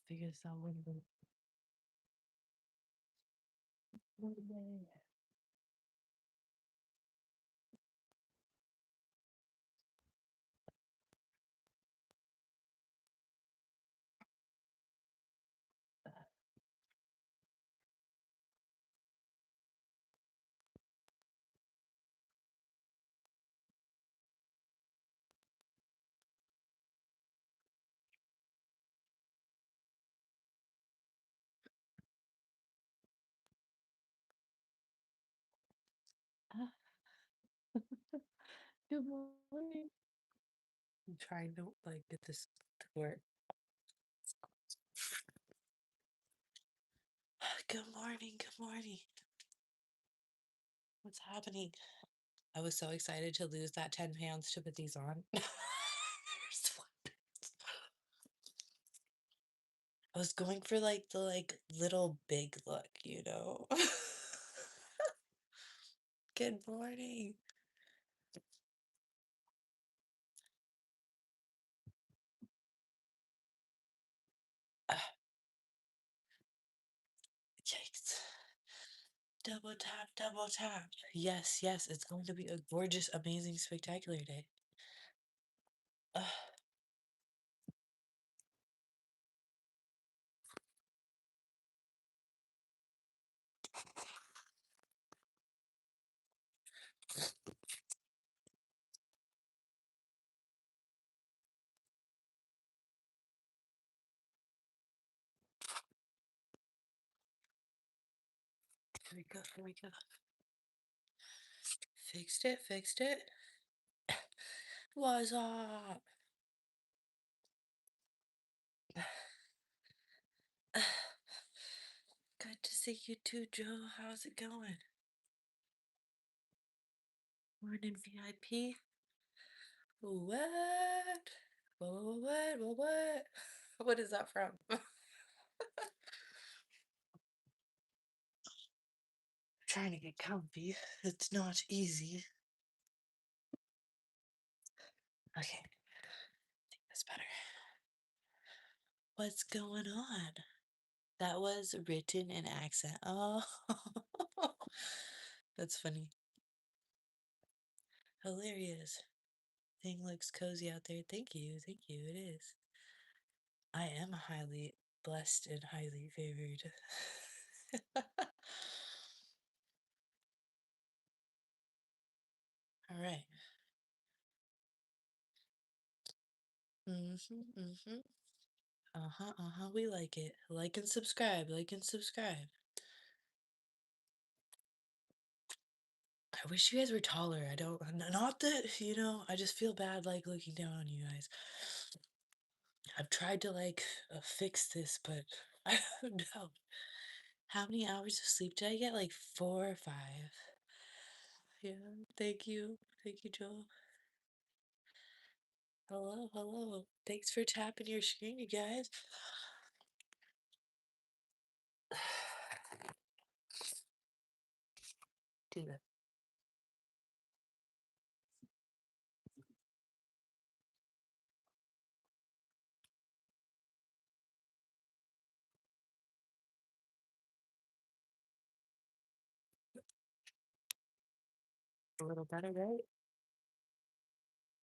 figure this out one day. Ah, good morning. I'm trying to like get this to work. Good morning. Good morning. What's happening? I was so excited to lose that 10 pounds to put these on. I was going for like the little big look, you know. Good morning. Ah, yikes. Double tap, double tap. Yes, yes, it's going to be a gorgeous, amazing, spectacular day. Ah, here we go, here we go. Fixed it, fixed it. What's up? Good to see you too, Joe. How's it going? Morning VIP. What? What? What is that from? Trying to get comfy. It's not easy. Okay, that's better. What's going on? That was written in accent. Oh, that's funny. Hilarious. Thing looks cozy out there. Thank you. Thank you. It is. I am highly blessed and highly favored. All right. Mm-hmm. Mm-hmm. Uh-huh. Uh-huh. We like it. Like and subscribe. Like and subscribe. I wish you guys were taller. I don't, not that, I just feel bad like looking down on you guys. I've tried to fix this, but I don't know. How many hours of sleep did I get? Like 4 or 5. Yeah, thank you. Thank you, Joel. Hello, hello. Thanks for tapping your screen, you guys. Do that. A little better, right?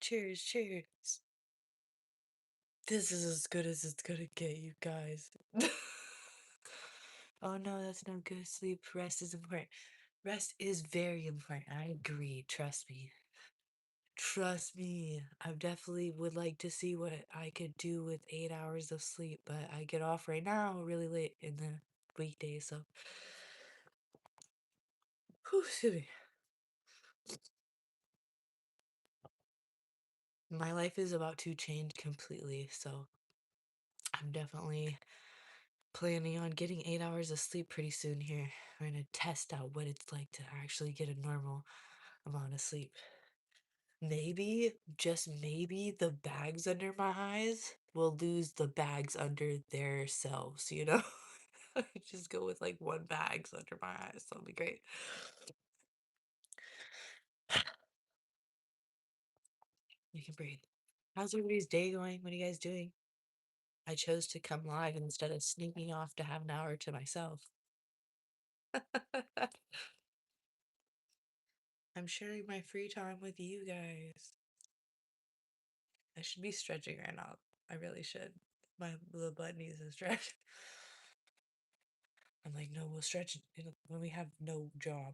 Cheers, cheers. This is as good as it's gonna get, you guys. Oh no, that's no good. Sleep, rest is important. Rest is very important. I agree. Trust me. Trust me. I definitely would like to see what I could do with 8 hours of sleep, but I get off right now really late in the weekdays, so. Whew, excuse me. My life is about to change completely, so I'm definitely planning on getting 8 hours of sleep pretty soon here. I'm gonna test out what it's like to actually get a normal amount of sleep. Maybe, just maybe, the bags under my eyes will lose the bags under their selves, you know? Just go with like one bags under my eyes. That'll be great. You can breathe. How's everybody's day going? What are you guys doing? I chose to come live instead of sneaking off to have an hour to myself. I'm sharing my free time with you guys. I should be stretching right now. I really should. My little butt needs a stretch. I'm like, no, we'll stretch when we have no job.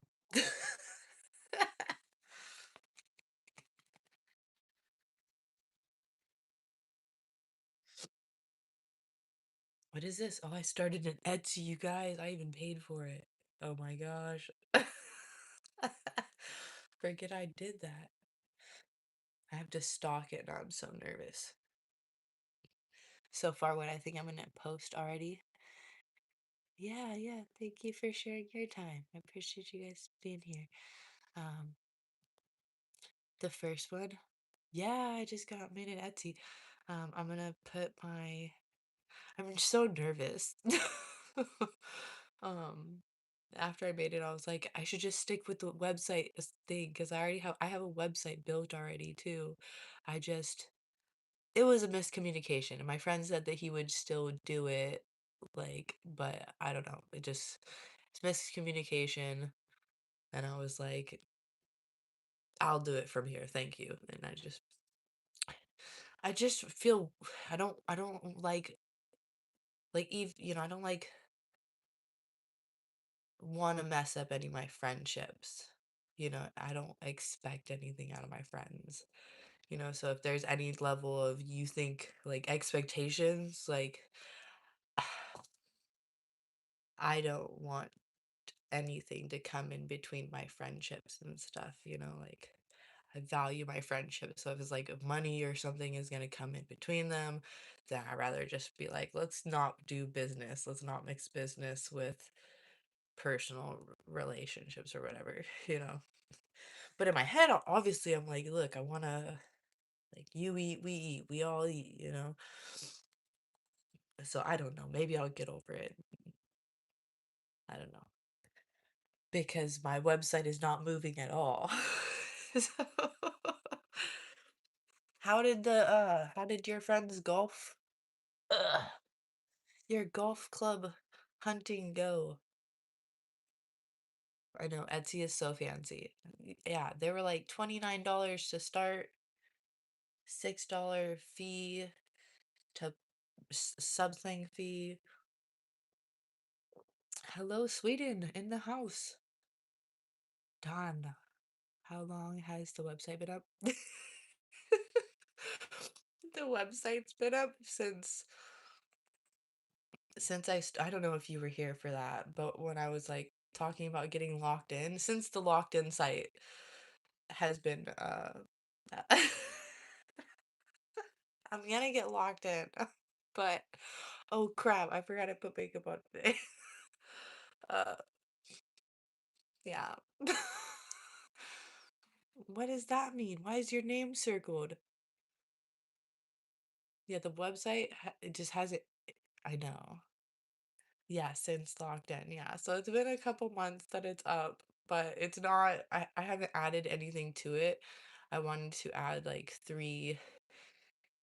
What is this? Oh, I started an Etsy, you guys. I even paid for it. Oh my gosh. Forget I did that. I have to stalk it now. I'm so nervous. So far, what I think I'm gonna post already. Yeah, yeah. Thank you for sharing your time. I appreciate you guys being here. Um, the first one. Yeah, I just got made an Etsy. I'm gonna put my I'm so nervous. Um, after I made it, I was like, I should just stick with the website thing because I have a website built already too. I just it was a miscommunication. And my friend said that he would still do it, like, but I don't know. It's miscommunication. And I was like, I'll do it from here. Thank you. And I just feel I don't like Eve, I don't like want to mess up any of my friendships. I don't expect anything out of my friends. So if there's any level of you think like expectations, like I don't want anything to come in between my friendships and stuff, like I value my friendship. So if it's like if money or something is going to come in between them, then I'd rather just be like, let's not do business. Let's not mix business with personal relationships or whatever, you know. But in my head, obviously, I'm like, look, I want to, like, you eat, we all eat. So I don't know. Maybe I'll get over it. I don't know. Because my website is not moving at all. So, how did your friends golf? Ugh, your golf club hunting go? I know Etsy is so fancy. Yeah, they were like $29 to start, $6 fee to something fee. Hello, Sweden in the house. Don, how long has the website been up? The website's been up since I don't know if you were here for that, but when I was like talking about getting locked in, since the locked in site has been I'm gonna get locked in. But oh crap, I forgot to put makeup on today. uh yeah. What does that mean? Why is your name circled? Yeah, the website it just has it. I know. Yeah, since locked in. Yeah. So it's been a couple months that it's up, but it's not I haven't added anything to it. I wanted to add like three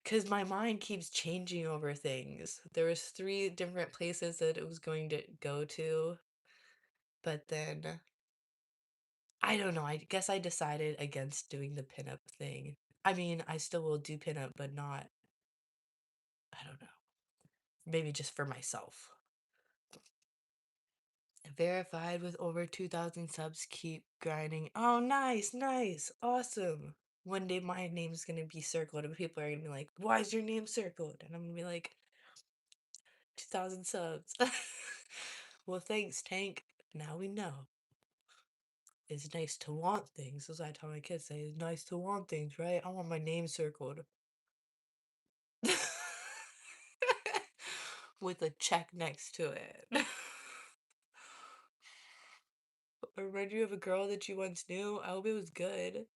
because my mind keeps changing over things. There was three different places that it was going to go to, but then I don't know. I guess I decided against doing the pinup thing. I mean, I still will do pinup, but not, I don't know. Maybe just for myself. Verified with over 2,000 subs, keep grinding. Oh, nice, nice, awesome. One day my name's gonna be circled, and people are gonna be like, why is your name circled? And I'm gonna be like, 2,000 subs. Well, thanks, Tank. Now we know. It's nice to want things. As I tell my kids, say, it's nice to want things, right? I want my name circled. With a check next to it. Remind you of a girl that you once knew? I hope it was good.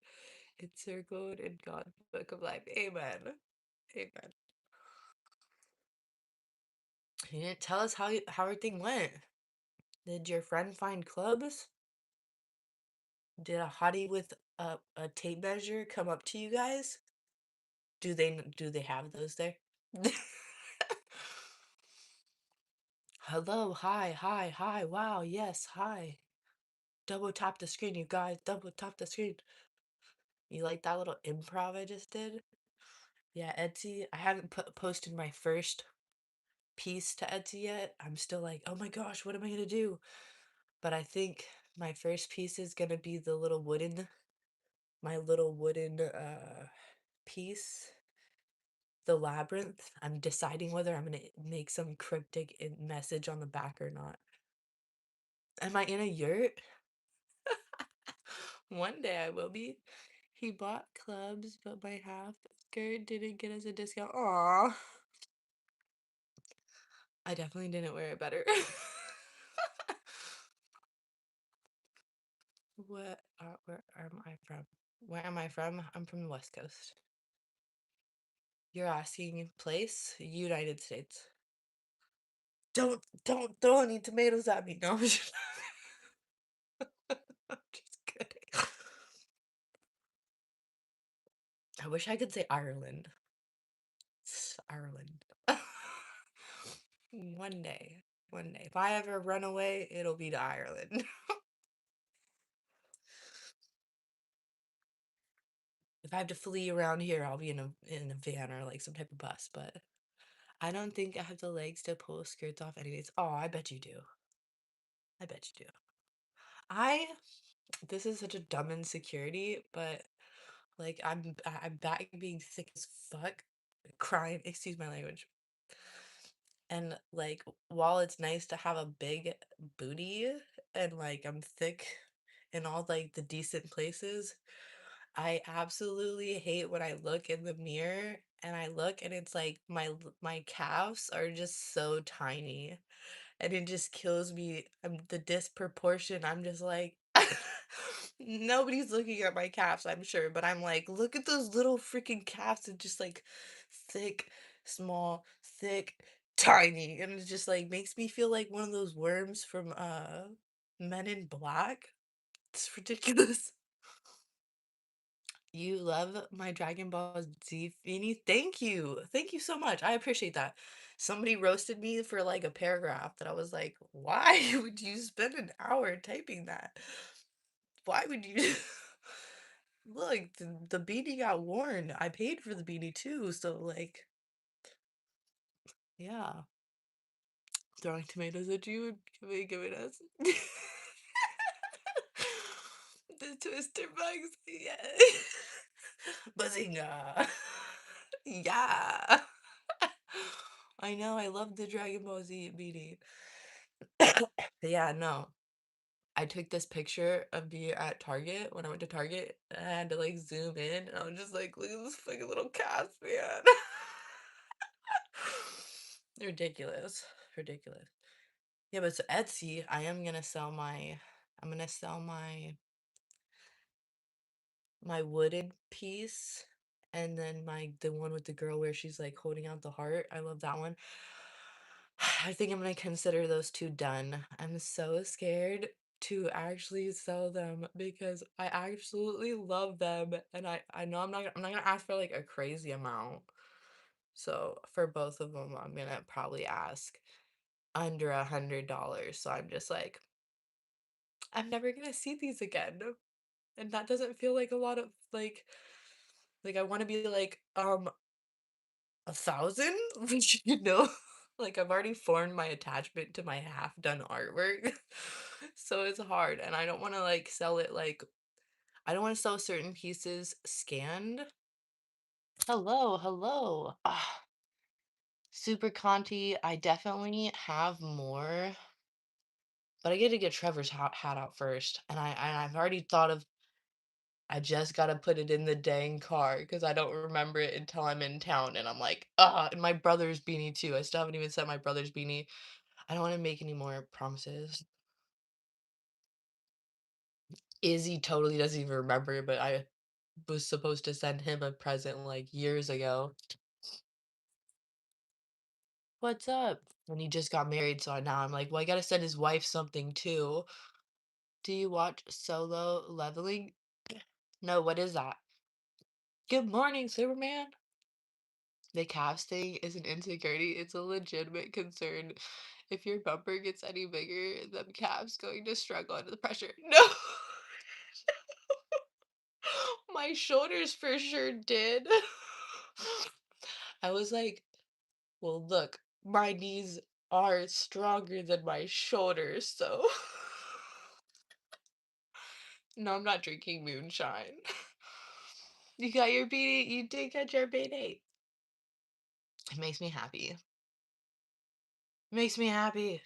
It's circled in God's book of life. Amen. Amen. You didn't tell us how everything went. Did your friend find clubs? Did a hottie with a tape measure come up to you guys? Do they have those there? Hello, hi, hi, hi. Wow, yes, hi. Double tap the screen, you guys. Double tap the screen. You like that little improv I just did? Yeah, Etsy. I haven't posted my first piece to Etsy yet. I'm still like, oh my gosh, what am I gonna do? But I think my first piece is gonna be my little wooden piece, the labyrinth. I'm deciding whether I'm gonna make some cryptic message on the back or not. Am I in a yurt? One day I will be. He bought clubs, but my half skirt didn't get us a discount. Aw. I definitely didn't wear it better. Where am I from? Where am I from? I'm from the West Coast. You're asking place? United States. Don't throw any tomatoes at me. No, I'm just kidding. I wish I could say Ireland. Ireland. One day. One day. If I ever run away, it'll be to Ireland. If I have to flee around here, I'll be in a van or like some type of bus, but I don't think I have the legs to pull skirts off anyways. Oh, I bet you do. I bet you do. I this is such a dumb insecurity, but like I'm back being sick as fuck, crying, excuse my language. And like while it's nice to have a big booty and like I'm thick in all like the decent places, I absolutely hate when I look in the mirror and I look and it's like my calves are just so tiny and it just kills me. The disproportion. I'm just like nobody's looking at my calves, I'm sure, but I'm like, look at those little freaking calves and just like thick, small, thick, tiny, and it just like makes me feel like one of those worms from Men in Black. It's ridiculous. You love my Dragon Ball Z beanie? Thank you. Thank you so much. I appreciate that. Somebody roasted me for like a paragraph that I was like, why would you spend an hour typing that? Why would you? Look, the beanie got worn. I paid for the beanie too, so like, yeah. Throwing tomatoes at you and giving us the twister bugs. Yeah. Bazinga. Yeah. I know, I love the Dragon Ball Z beanie. Yeah, no. I took this picture of me at Target when I went to Target. I had to like zoom in and I was just like, look at this fucking little cat, man. Ridiculous. Ridiculous. Yeah, but so Etsy, I'm gonna sell my wooden piece and then the one with the girl where she's like holding out the heart. I love that one. I think I'm gonna consider those two done. I'm so scared to actually sell them because I absolutely love them and I know I'm not gonna ask for like a crazy amount. So for both of them, I'm gonna probably ask under $100. So I'm just like, I'm never gonna see these again. And that doesn't feel like a lot of like I want to be like 1,000, you know? Like I've already formed my attachment to my half done artwork. So it's hard and I don't want to like sell it like I don't want to sell certain pieces scanned. Hello, hello. Super Conti, I definitely have more, but I get to get Trevor's hat out first. And I've already thought of I just gotta put it in the dang car because I don't remember it until I'm in town, and I'm like, "Ah," and my brother's beanie too. I still haven't even set my brother's beanie. I don't wanna make any more promises. Izzy totally doesn't even remember, but I was supposed to send him a present, like, years ago. "What's up?" And he just got married, so now I'm like, "Well, I gotta send his wife something too." Do you watch Solo Leveling? No, what is that? Good morning, Superman. The calves thing is an insecurity. It's a legitimate concern. If your bumper gets any bigger, the calves going to struggle under the pressure. No, my shoulders for sure did. I was like, well, look, my knees are stronger than my shoulders, so no, I'm not drinking moonshine. You got your B. You did get your B8. It makes me happy. Makes me happy.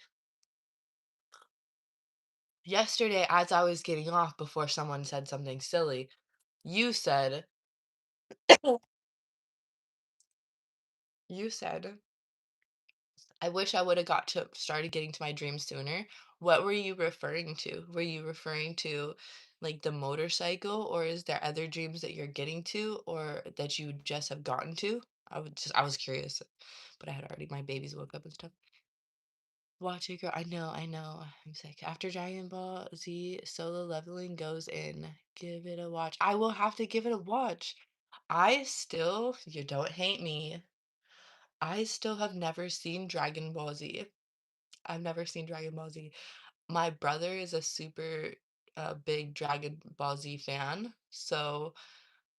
Yesterday, as I was getting off before someone said something silly, you said, you said, I wish I would have got to started getting to my dreams sooner. What were you referring to? Were you referring to like the motorcycle, or is there other dreams that you're getting to, or that you just have gotten to? I was curious, but I had already my babies woke up and stuff. Watch it, girl. I know. I'm sick. After Dragon Ball Z solo leveling goes in, give it a watch. I will have to give it a watch. You don't hate me. I still have never seen Dragon Ball Z. I've never seen Dragon Ball Z. My brother is a super big Dragon Ball Z fan, so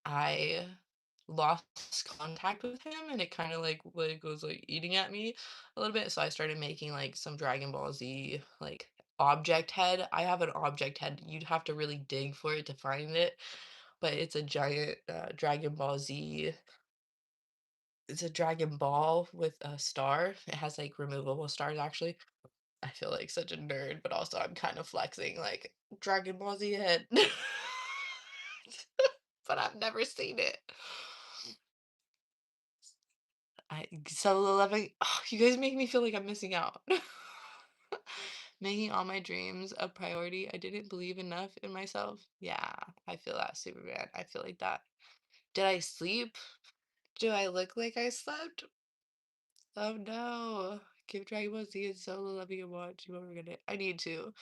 I lost contact with him and it kind of like was like eating at me a little bit. So I started making like some Dragon Ball Z like object head. I have an object head. You'd have to really dig for it to find it, but it's a giant Dragon Ball Z. It's a Dragon Ball with a star. It has like removable stars actually. I feel like such a nerd, but also I'm kind of flexing like Dragon Ball Z head. But I've never seen it. Solo leveling. Oh, you guys make me feel like I'm missing out. Making all my dreams a priority. I didn't believe enough in myself. Yeah, I feel that, Superman. I feel like that. Did I sleep? Do I look like I slept? Oh no. Give Dragon Ball Z and Solo Leveling a watch. You won't forget it. I need to.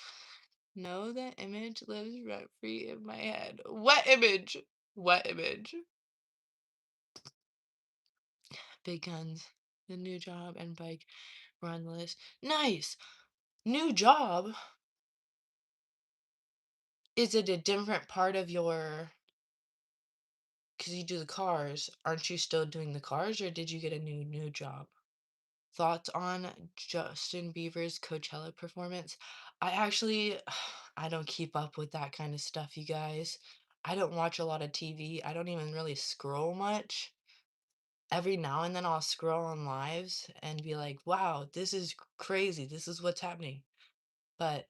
No, that image lives rent free in my head. What image? What image? Big guns. The new job and bike were on the list. Nice. New job? Is it a different part of your, because you do the cars, aren't you still doing the cars, or did you get a new job? Thoughts on Justin Bieber's Coachella performance? I actually I don't keep up with that kind of stuff, you guys. I don't watch a lot of TV. I don't even really scroll much. Every now and then I'll scroll on lives and be like, "Wow, this is crazy. This is what's happening." But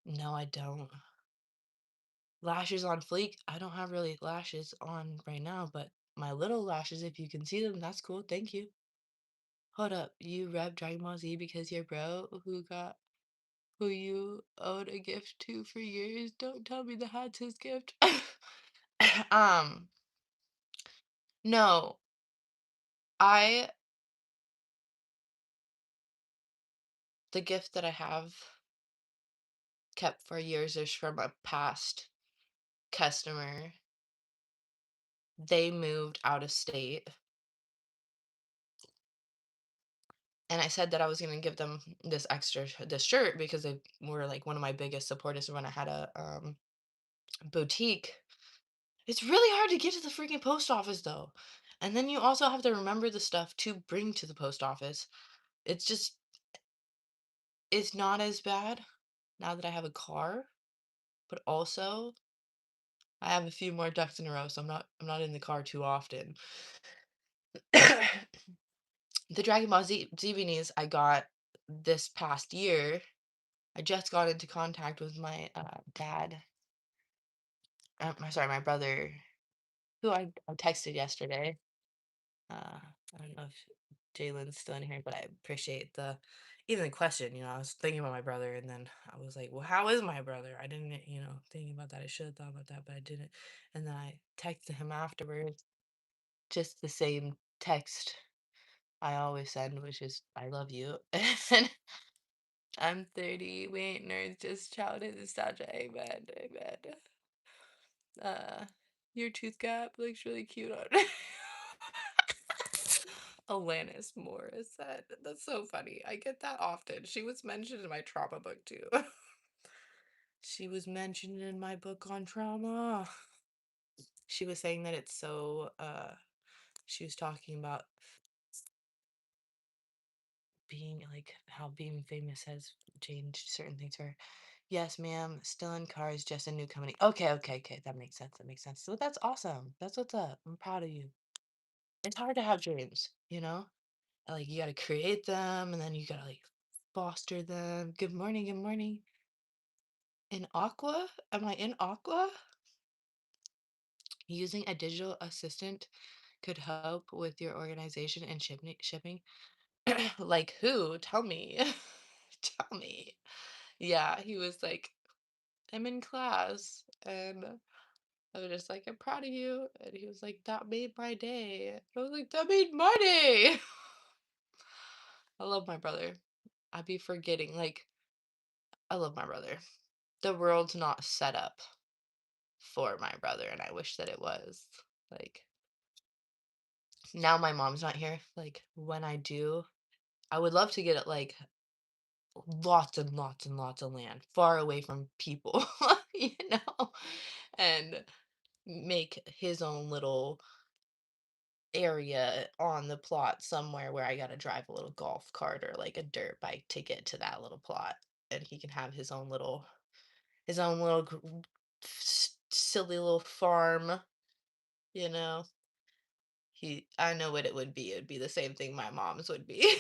no, I don't. Lashes on fleek. I don't have really lashes on right now, but my little lashes, if you can see them, that's cool. Thank you. Hold up. You rep Dragon Ball Z because your bro who you owed a gift to for years. Don't tell me the hat's his gift. um, no. I the gift that I have kept for years is from a past customer. They moved out of state. And I said that I was gonna give them this shirt because they were like one of my biggest supporters when I had a boutique. It's really hard to get to the freaking post office though. And then you also have to remember the stuff to bring to the post office. It's just it's not as bad now that I have a car, but also I have a few more ducks in a row, so I'm not in the car too often. The Dragon Ball Z beanies I got this past year. I just got into contact with my dad. My brother, who I texted yesterday. I don't know if Jalen's still in here, but I appreciate the even the question. I was thinking about my brother, and then I was like, "Well, how is my brother?" I didn't, thinking about that. I should have thought about that, but I didn't. And then I texted him afterwards, just the same text I always send, which is "I love you." And I'm 30. We ain't nerds, just childhood nostalgia. Amen. Amen. Uh, your tooth gap looks really cute on. Alanis Morissette. That's so funny. I get that often. She was mentioned in my trauma book too. She was mentioned in my book on trauma. She was saying that it's so she was talking about being like how being famous has changed certain things for her. Yes, ma'am. Still in cars, just a new company. Okay, okay, okay. That makes sense. That makes sense. So that's awesome. That's what's up. I'm proud of you. It's hard to have dreams, you know? Like you gotta create them and then you gotta like foster them. Good morning, good morning. In Aqua? Am I in Aqua? Using a digital assistant could help with your organization and shipping. Like who? Tell me. Tell me. Yeah, he was like, I'm in class and I was just like, I'm proud of you. And he was like, that made my day. And I was like, that made my day. I love my brother. I'd be forgetting, like, I love my brother. The world's not set up for my brother, and I wish that it was. Like, now my mom's not here. Like, when I do, I would love to get like lots and lots and lots of land far away from people, you know, and make his own little area on the plot somewhere where I gotta drive a little golf cart or like a dirt bike to get to that little plot, and he can have his own little silly little farm, you know. I know what it would be. It'd be the same thing my mom's would be.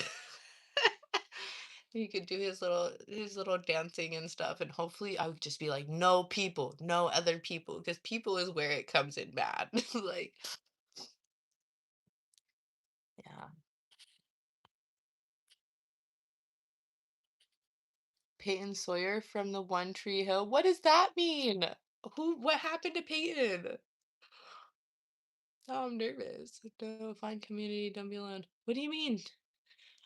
He could do his little dancing and stuff, and hopefully I would just be like, no people, no other people, because people is where it comes in bad. Like, yeah. Peyton Sawyer from the One Tree Hill. What does that mean? What happened to Peyton? Oh, I'm nervous. No, find community, don't be alone. What do you mean?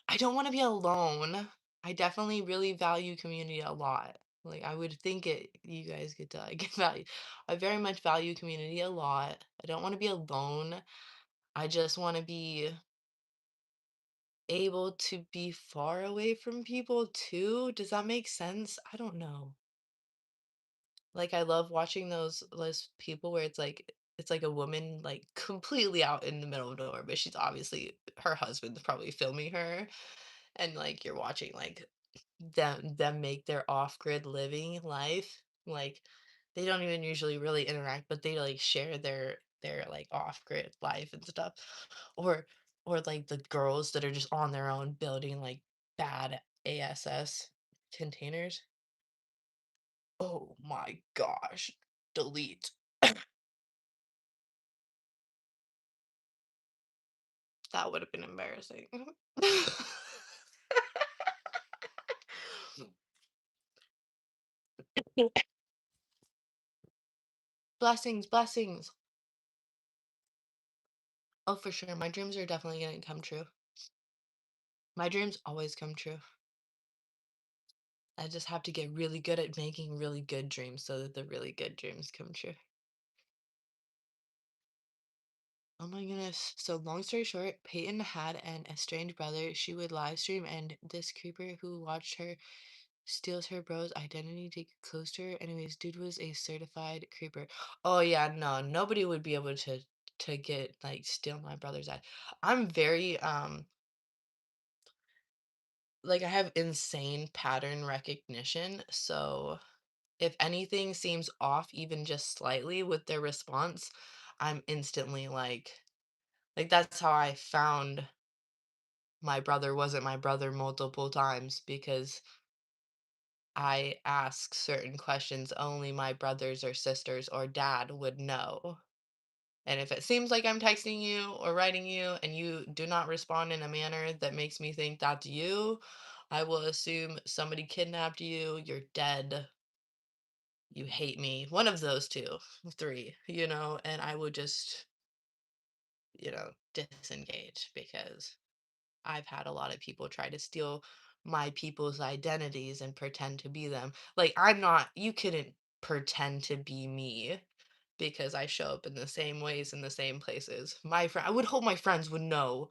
I don't want to be alone. I definitely really value community a lot. Like I would think you guys get to like value. I very much value community a lot. I don't want to be alone. I just want to be able to be far away from people too. Does that make sense? I don't know. Like I love watching those people where it's like a woman like completely out in the middle of nowhere, but she's obviously her husband's probably filming her, and like you're watching like them make their off-grid living life. Like they don't even usually really interact, but they like share their like off-grid life and stuff. Or or like the girls that are just on their own building like bad ASS containers. Oh my gosh. Delete. That would have been embarrassing. Blessings, blessings. Oh, for sure. My dreams are definitely going to come true. My dreams always come true. I just have to get really good at making really good dreams so that the really good dreams come true. Oh my goodness. So long story short, Peyton had an estranged brother. She would live stream and this creeper who watched her steals her bro's identity to get close to her. Anyways, dude was a certified creeper. Oh yeah, no, nobody would be able to get like steal my brother's eye. I'm very like I have insane pattern recognition, so if anything seems off even just slightly with their response, I'm instantly like that's how I found my brother wasn't my brother multiple times because I ask certain questions only my brothers or sisters or dad would know. And if it seems like I'm texting you or writing you and you do not respond in a manner that makes me think that's you, I will assume somebody kidnapped you, you're dead, you hate me, one of those two, three, and I would just, disengage because I've had a lot of people try to steal my people's identities and pretend to be them. Like, you couldn't pretend to be me because I show up in the same ways in the same places. I would hope my friends would know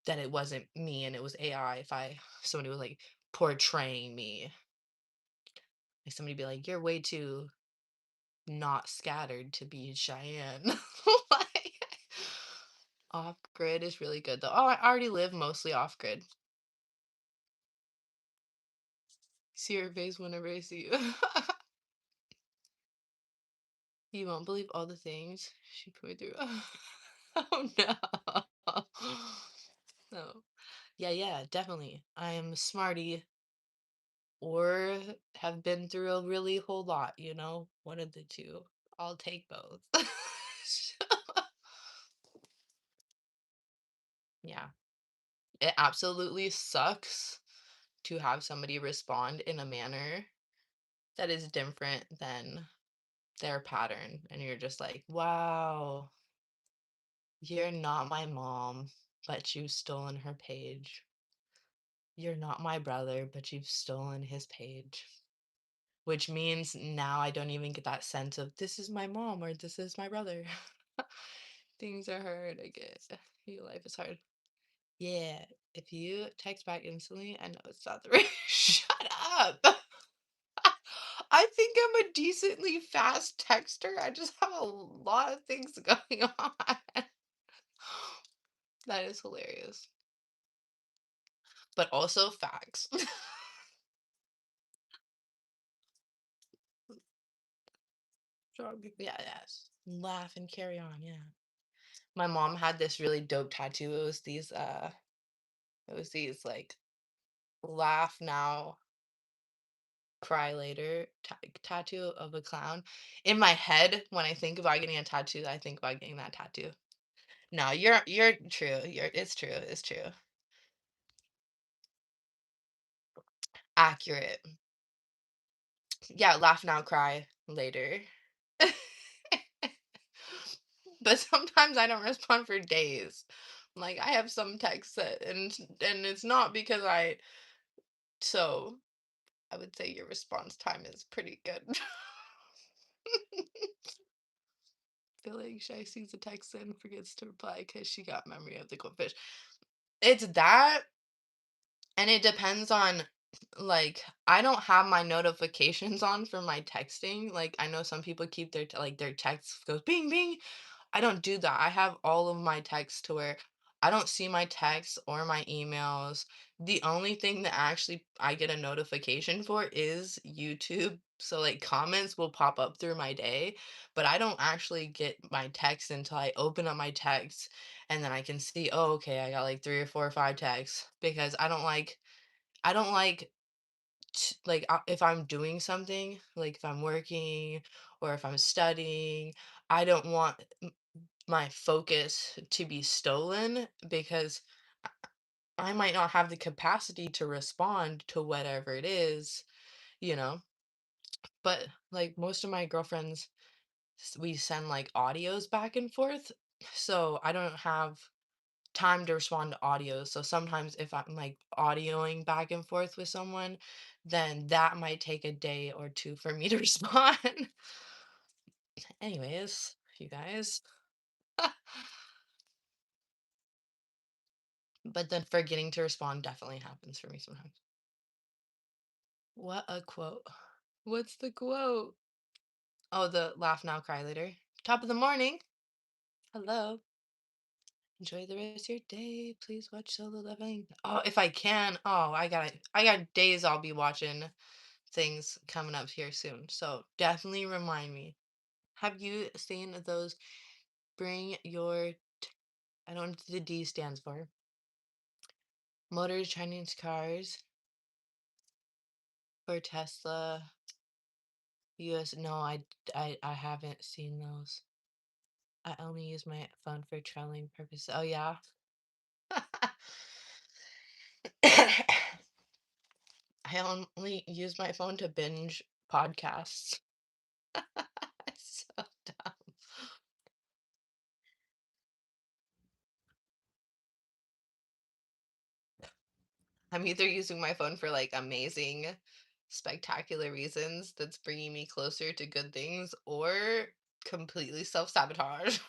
that it wasn't me and it was AI if I somebody was like portraying me. Like somebody be like, "You're way too not scattered to be Cheyenne." Like, off grid is really good though. Oh, I already live mostly off grid. See your face whenever I see you. You won't believe all the things she put me through. Oh no. No. Yeah, yeah, definitely. I'm smarty or have been through a really whole lot, you know? One of the two. I'll take both. Yeah. It absolutely sucks to have somebody respond in a manner that is different than their pattern. And you're just like, wow, you're not my mom, but you've stolen her page. You're not my brother, but you've stolen his page. Which means now I don't even get that sense of this is my mom or this is my brother. Things are hard, I guess. Your life is hard. Yeah, if you text back instantly, I know it's not the right. Shut up. I think I'm a decently fast texter. I just have a lot of things going on. That is hilarious. But also facts. Yeah, yes. Laugh and carry on, yeah. My mom had this really dope tattoo. It was these like laugh now, cry later tattoo of a clown. In my head, when I think about getting a tattoo, I think about getting that tattoo. No, you're true. It's true. It's true. Accurate. Yeah, laugh now, cry later. But sometimes I don't respond for days. Like I have some texts that and it's not because I so I would say your response time is pretty good. Feel like Shy sees a text and forgets to reply because she got memory of the goldfish. It's that, and it depends on like I don't have my notifications on for my texting. Like I know some people keep like their text goes bing bing. I don't do that. I have all of my texts to where I don't see my texts or my emails. The only thing that actually I get a notification for is YouTube. So like comments will pop up through my day, but I don't actually get my text until I open up my text and then I can see, oh, okay, I got like three or four or five texts because I don't like like if I'm doing something, like if I'm working or if I'm studying, I don't want my focus to be stolen because I might not have the capacity to respond to whatever it is, you know. But like most of my girlfriends, we send like audios back and forth. So I don't have time to respond to audio. So sometimes if I'm like audioing back and forth with someone, then that might take a day or two for me to respond. Anyways, you guys. But then forgetting to respond definitely happens for me sometimes. What a quote. What's the quote? Oh, the laugh now, cry later. Top of the morning. Hello. Enjoy the rest of your day. Please watch Solo Leveling. Oh, if I can. Oh, I got days I'll be watching things coming up here soon. So definitely remind me. Have you seen those bring your I don't know what the D stands for. Motor Chinese cars for Tesla US no, I haven't seen those. I only use my phone for traveling purposes. Oh yeah. I only use my phone to binge podcasts. It's so dumb. I'm either using my phone for like amazing, spectacular reasons that's bringing me closer to good things or completely self sabotage.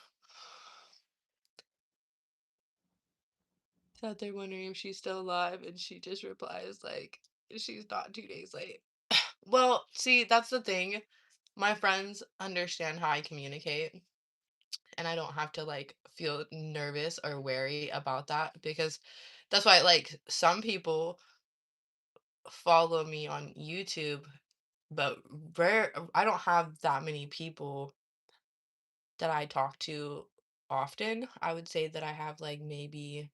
Sat there wondering if she's still alive, and she just replies like she's not 2 days late. Well, see, that's the thing. My friends understand how I communicate, and I don't have to like feel nervous or wary about that because that's why like some people follow me on YouTube, but I don't have that many people that I talk to often. I would say that I have like maybe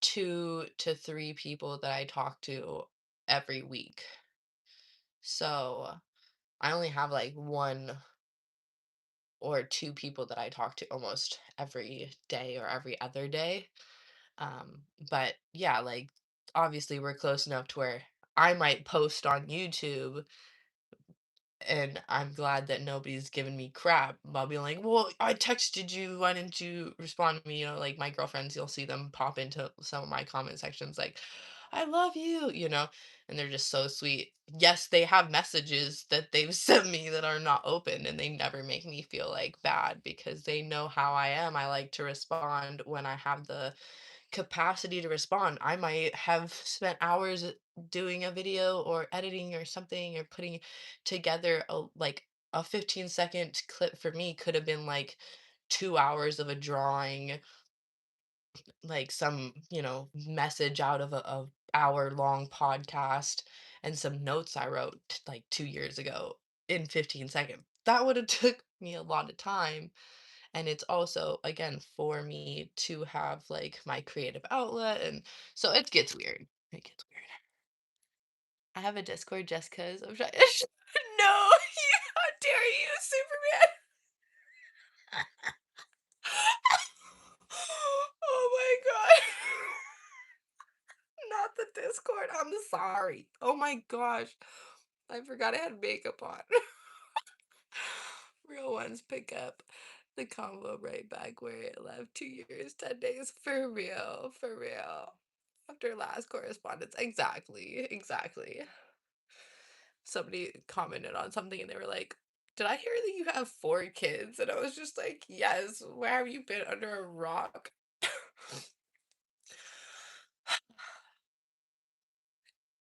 2 to 3 people that I talk to every week. So I only have like 1 or 2 people that I talk to almost every day or every other day. But yeah, like obviously we're close enough to where I might post on YouTube and I'm glad that nobody's giving me crap. I'll be like, well, I texted you. Why didn't you respond to me? You know, like my girlfriends, you'll see them pop into some of my comment sections like, I love you, and they're just so sweet. Yes, they have messages that they've sent me that are not open and they never make me feel like bad because they know how I am. I like to respond when I have the capacity to respond. I might have spent hours doing a video or editing or something or putting together a 15-second clip for me could have been like 2 hours of a drawing, like some, message out of a hour long podcast and some notes I wrote like 2 years ago in 15 seconds. That would have took me a lot of time, and it's also again for me to have like my creative outlet, and so it gets weird. It gets weird. I have a Discord just because I'm trying. No, how dare you, Superman? Oh my god. Not the Discord. I'm sorry. Oh my gosh. I forgot I had makeup on. Real ones pick up the combo right back where it left. 2 years, 10 days. For real. For real. After last correspondence. Exactly. Exactly. Somebody commented on something and they were like, did I hear that you have 4 kids? And I was just like, yes. Where have you been under a rock?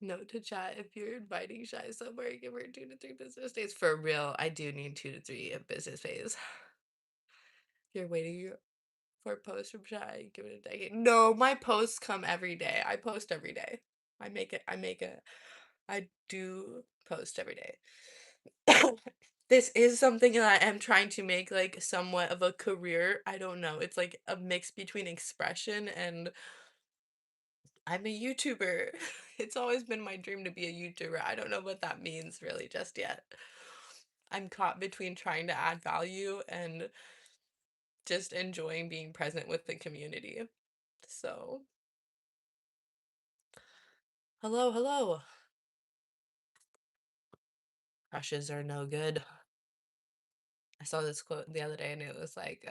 Note to chat, if you're inviting Shy somewhere, give her 2 to 3 business days. For real, I do need 2 to 3 business days. You're waiting for a post from Shy, give it a decade. No, my posts come every day. I post every day. I do post every day. This is something that I am trying to make like somewhat of a career. I don't know. It's like a mix between expression and I'm a YouTuber. It's always been my dream to be a YouTuber. I don't know what that means really just yet. I'm caught between trying to add value and just enjoying being present with the community. So, hello, hello. Crushes are no good. I saw this quote the other day and it was like,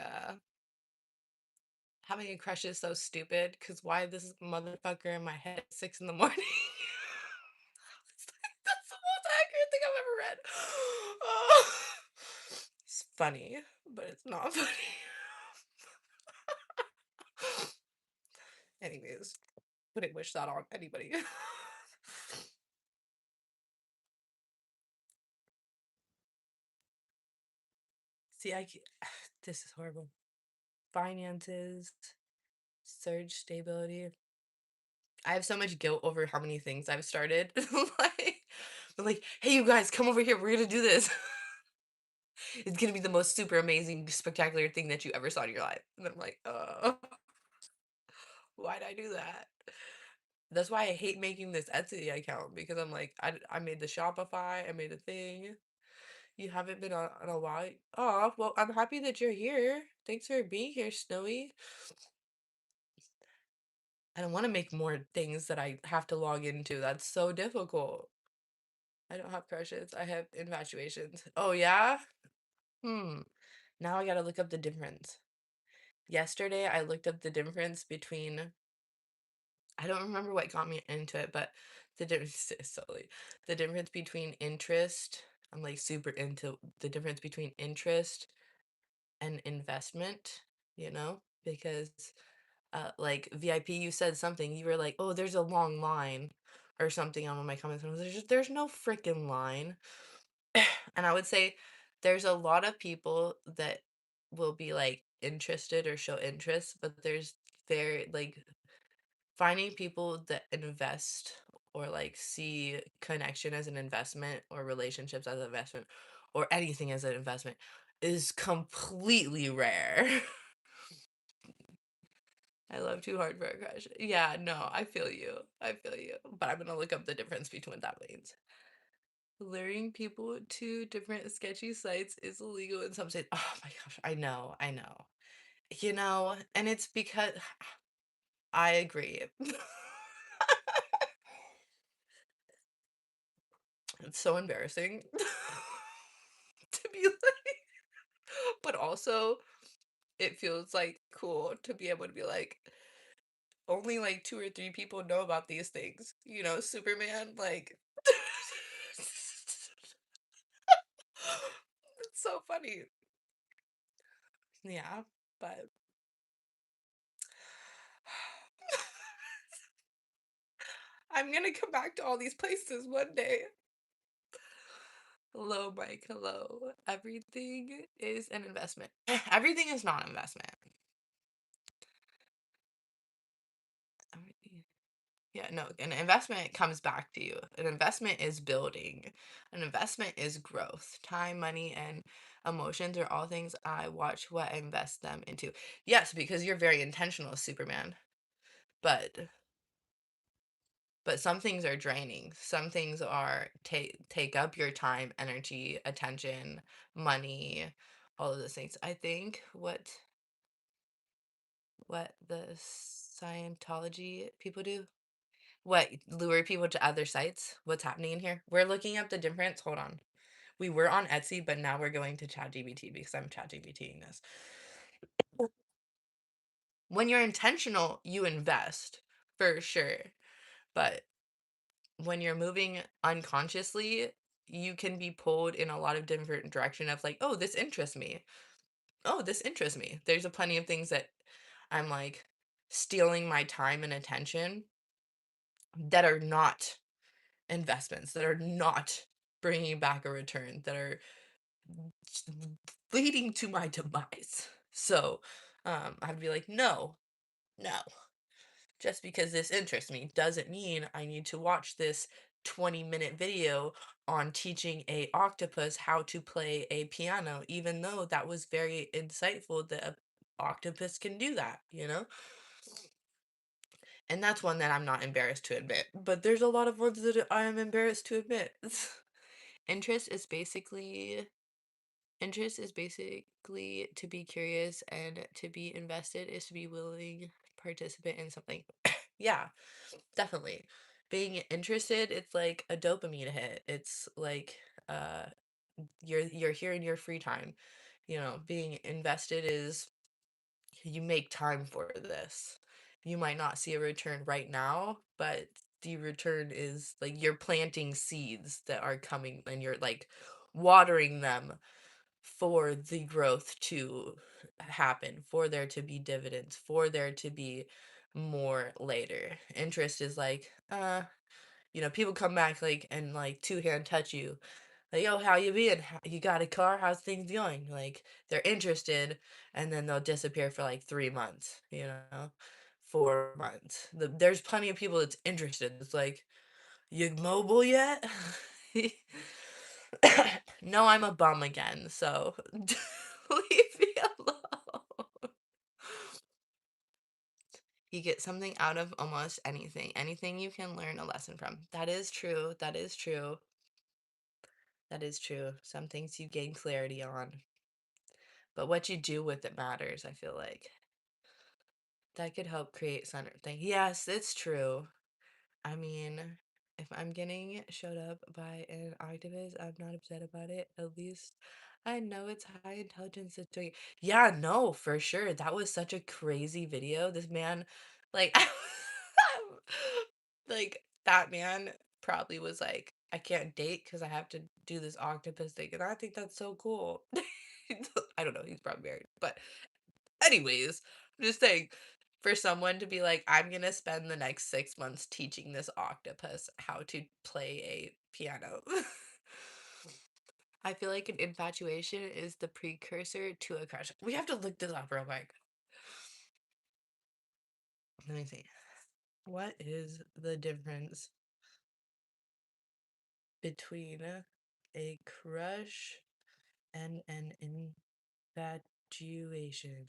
having a crush is so stupid because why this motherfucker in my head at 6 in the morning? It's like, that's the most accurate thing I've ever read. Oh. It's funny, but it's not funny. Anyways, wouldn't wish that on anybody. See, this is horrible. Finances, surge stability. I have so much guilt over how many things I've started. like, hey, you guys, come over here. We're gonna do this. It's gonna be the most super amazing, spectacular thing that you ever saw in your life. And I'm like, why'd I do that? That's why I hate making this Etsy account because I'm like, I made the Shopify, I made a thing. You haven't been on a while. Oh, well, I'm happy that you're here. Thanks for being here, Snowy. I don't want to make more things that I have to log into. That's so difficult. I don't have crushes. I have infatuations. Oh, yeah? Hmm. Now I gotta look up the difference. Yesterday, I looked up the difference between, I don't remember what got me into it, but the difference is silly. The difference between interest, I'm like super into the difference between interest and investment, because like VIP, you said something. You were like, "Oh, there's a long line," or something on one of my comments. And I was like, "There's no freaking line." And I would say there's a lot of people that will be like interested or show interest, but there's very like finding people that invest or like see connection as an investment or relationships as an investment or anything as an investment is completely rare. I love too hard for a crush. Yeah, no, I feel you. I feel you. But I'm gonna look up the difference between what that means. Luring people to different sketchy sites is illegal in some states. Oh my gosh, I know, I know. And it's because I agree. It's so embarrassing to be like, but also it feels like cool to be able to be like, only like two or three people know about these things. Superman, like, it's so funny. Yeah, but I'm gonna come back to all these places one day. Hello, Mike. Hello. Everything is an investment. Everything is not an investment. Everything- Yeah, no, an investment comes back to you. An investment is building. An investment is growth. Time, money, and emotions are all things I watch what I invest them into. Yes, because you're very intentional, Superman. But some things are draining. Some things are take up your time, energy, attention, money, all of those things. I think what the Scientology people do, what lure people to other sites. What's happening in here? We're looking up the difference. Hold on. We were on Etsy, but now we're going to ChatGPT because I'm ChatGPTing this. When you're intentional, you invest for sure. But when you're moving unconsciously, you can be pulled in a lot of different direction of like, oh, this interests me. Oh, this interests me. There's a plenty of things that I'm like stealing my time and attention that are not investments, that are not bringing back a return, that are leading to my demise. So, I'd be like, no, no. Just because this interests me doesn't mean I need to watch this 20-minute video on teaching a octopus how to play a piano, even though that was very insightful that a octopus can do that. And that's one that I'm not embarrassed to admit. But there's a lot of words that I am embarrassed to admit. Interest is basically Interest is basically to be curious, and to be invested is to be willing participant in something. Yeah, definitely. Being interested, it's like a dopamine hit. It's like uh you're here in your free time. Being invested is you make time for this. You might not see a return right now, but the return is like you're planting seeds that are coming and you're like watering them for the growth to happen, for there to be dividends, for there to be more later. Interest is like, people come back like and like two-hand touch you. Like, yo, how you been? You got a car? How's things going? Like, they're interested, and then they'll disappear for like 3 months, 4 months. There's plenty of people that's interested. It's like, you mobile yet? No, I'm a bum again, so leave me alone. You get something out of almost anything. Anything you can learn a lesson from. That is true. That is true. That is true. Some things you gain clarity on, but what you do with it matters, I feel like. That could help create something. Yes, it's true. I mean, if I'm getting showed up by an activist, I'm not upset about it. At least I know it's high intelligence that's doing it. Yeah, no, for sure. That was such a crazy video. This man, like, like, that man probably was like, I can't date because I have to do this octopus thing. And I think that's so cool. I don't know. He's probably married. But, anyways, I'm just saying For someone to be like, I'm gonna spend the next 6 months teaching this octopus how to play a piano. I feel like an infatuation is the precursor to a crush. We have to look this up real quick. Let me see. What is the difference between a crush and an infatuation?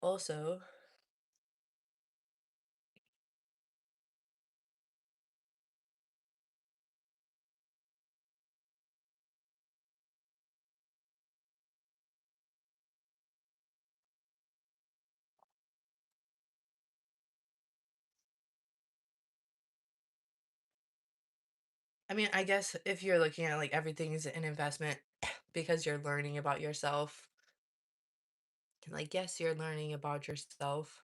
Also, I mean, I guess if you're looking at like everything's an investment because you're learning about yourself, like, yes, you're learning about yourself,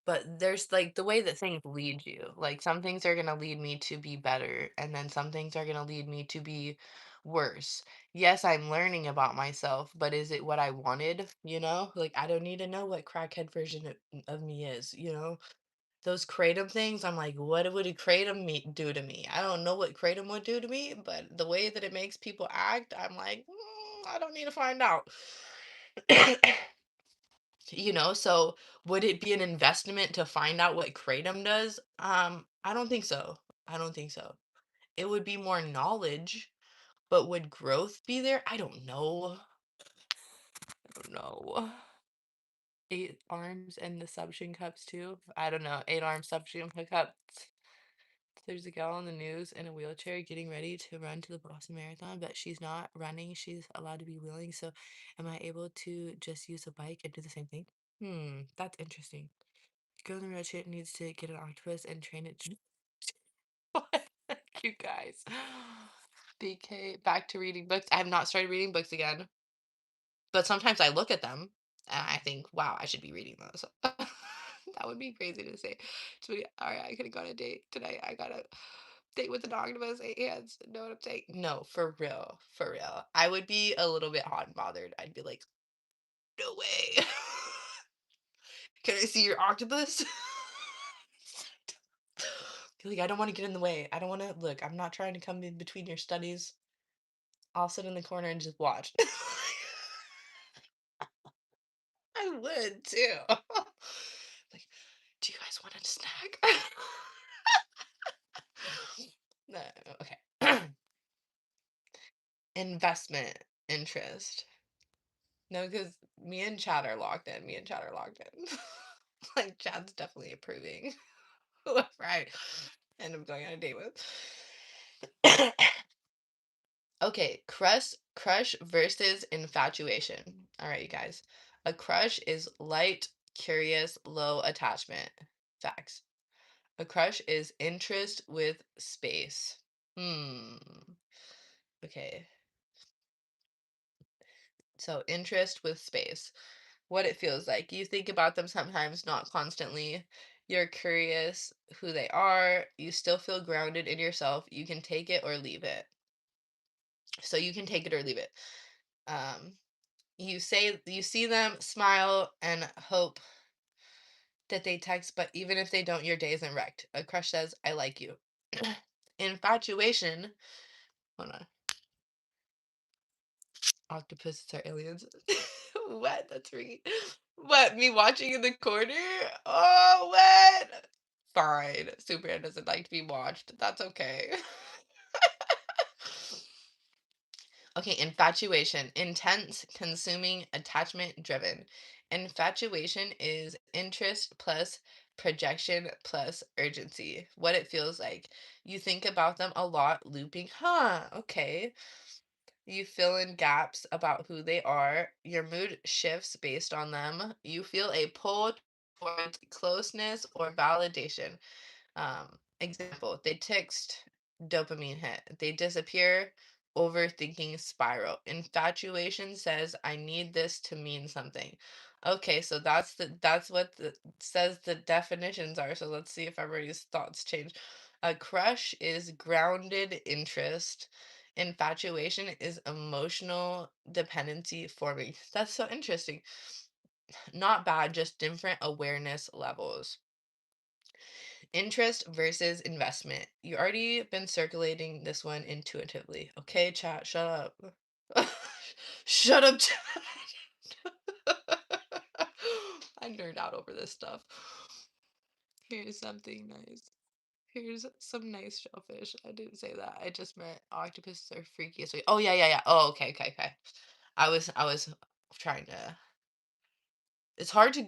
but there's like the way that things lead you. Like, some things are going to lead me to be better, and then some things are going to lead me to be worse. Yes, I'm learning about myself, but is it what I wanted? Like, I don't need to know what crackhead version of me is, Those kratom things, I'm like, what would a kratom do to me? I don't know what kratom would do to me, but the way that it makes people act, I'm like, I don't need to find out. So would it be an investment to find out what kratom does? I don't think so. I don't think so. It would be more knowledge, but would growth be there? I don't know. I don't know. 8 arms and the suction cups too. I don't know. 8 arm suction cups. There's a gal on the news in a wheelchair getting ready to run to the Boston Marathon, but she's not running. She's allowed to be wheeling. So, am I able to just use a bike and do the same thing? That's interesting. Girl in the red shirt needs to get an octopus and train it. What? You guys. BK, back to reading books. I have not started reading books again, but sometimes I look at them and I think, wow, I should be reading those. That would be crazy to say. All right, I could have gone on a date tonight. I got a date with an octopus, 8 hands. Know what I'm saying? No, for real. For real. I would be a little bit hot and bothered. I'd be like, no way. Can I see your octopus? Like, I don't want to get in the way. I don't want to look. I'm not trying to come in between your studies. I'll sit in the corner and just watch. I would too. Like, do you guys want a snack? No, okay. Investment interest. No, because me and Chad are locked in. Me and Chad are locked in. Like, Chad's definitely approving. Right. And I'm going on a date with. Okay, crush versus infatuation. All right, you guys. A crush is light, curious, low attachment. Facts. A crush is interest with space. Hmm. Okay. So interest with space. What it feels like. You think about them sometimes, not constantly. You're curious who they are. You still feel grounded in yourself. You can take it or leave it. So you can take it or leave it. Um, you see them, smile, and hope that they text, but even if they don't, your day isn't wrecked. A crush says, I like you. Infatuation. Hold on. Octopuses are aliens. What? That's freaky. What? Me watching in the corner? Oh, what? Fine. Superman doesn't like to be watched. That's okay. Okay, infatuation. Intense, consuming, attachment driven. Infatuation is interest plus projection plus urgency. What it feels like. You think about them a lot, looping. Okay. You fill in gaps about who they are. Your mood shifts based on them. You feel a pull towards closeness or validation. Example, they text, dopamine hit. They disappear, overthinking spiral. Infatuation says, I need this to mean something. Okay, so that's what the says the definitions are. So let's see if everybody's thoughts change. A crush is grounded interest. Infatuation is emotional dependency forming. That's so interesting. Not bad, just different awareness levels. Interest versus investment. You already been circulating this one intuitively. Okay, chat, shut up. Shut up, chat. I nerd out over this stuff. Here's something nice. Here's some nice shellfish. I didn't say that. I just meant octopuses are freaky. So, oh yeah, yeah, yeah. Oh, okay, okay, okay. I was trying to. It's hard to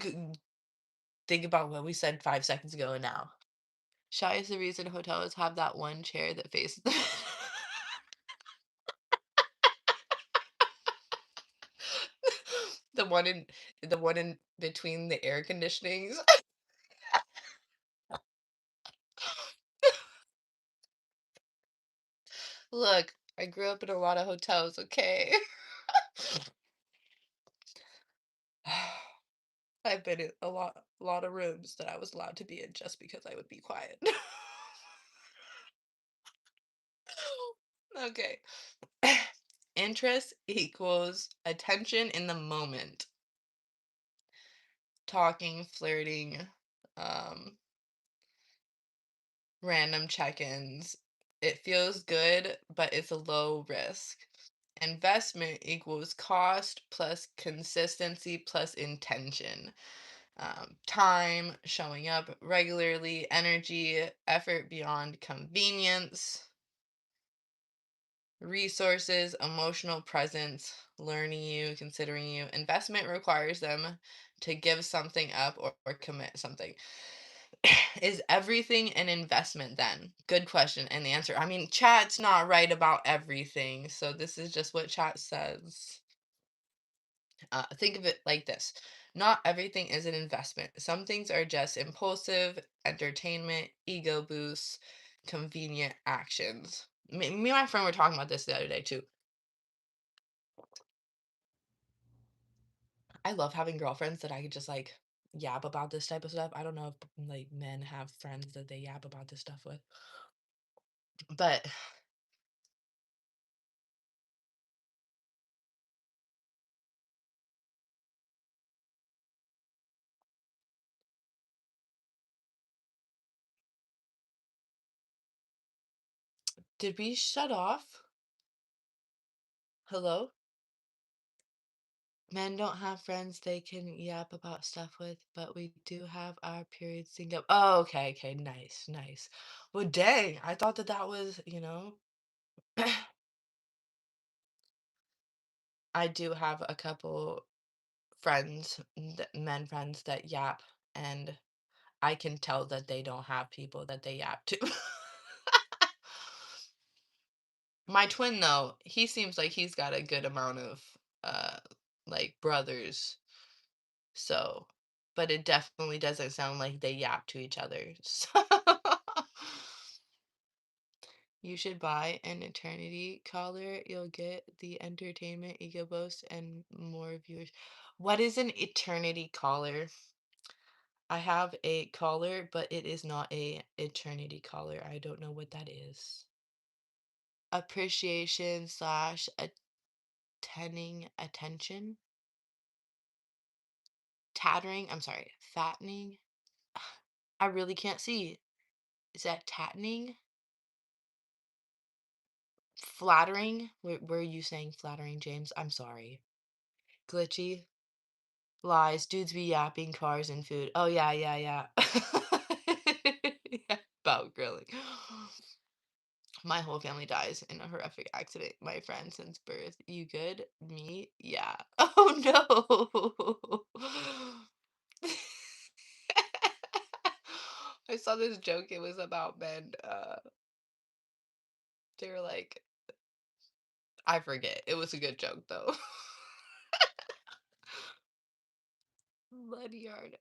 think about what we said 5 seconds ago and now. Shy is the reason hotels have that one chair that faces the one in the one in between the air conditionings. Look, I grew up in a lot of hotels, okay? I've been in a lot of rooms that I was allowed to be in just because I would be quiet. Okay. Interest equals attention in the moment. Talking, flirting, um, random check-ins. It feels good, but it's a low risk. Investment equals cost plus consistency plus intention. Time, showing up regularly, energy, effort beyond convenience, resources, emotional presence, learning you, considering you. Investment requires them to give something up or commit something. Is everything an investment then? Good question. And the answer, I mean, chat's not right about everything. So this is just what chat says. Think of it like this: not everything is an investment. Some things are just impulsive, entertainment, ego boosts, convenient actions. Me and my friend were talking about this the other day too. I love having girlfriends that I could just like yap about this type of stuff. I don't know if like men have friends that they yap about this stuff with, but did we shut off? Hello? Men don't have friends they can yap about stuff with, but we do have our period sync up. Oh, okay, okay, nice, nice. Well, dang, I thought that that was. I do have a couple friends, men friends that yap, and I can tell that they don't have people that they yap to. My twin, though, he seems like he's got a good amount of uh like brothers. So, but it definitely doesn't sound like they yap to each other. So you should buy an eternity collar. You'll get the entertainment, ego boost, and more viewers. What is an eternity collar? I have a collar, but it is not a eternity collar. I don't know what that is. Appreciation slash attending attention. Tattering. I'm sorry. Fattening. I really can't see. Is that tattening? Flattering? Were you saying flattering, James? I'm sorry. Glitchy? Lies. Dudes be yapping, cars, and food. Oh, yeah, yeah, yeah. Yeah, about grilling. My whole family dies in a horrific accident. My friend since birth. You good? Me? Yeah. Oh, no. I saw this joke. It was about men. They were like, I forget. It was a good joke, though. Ledyard.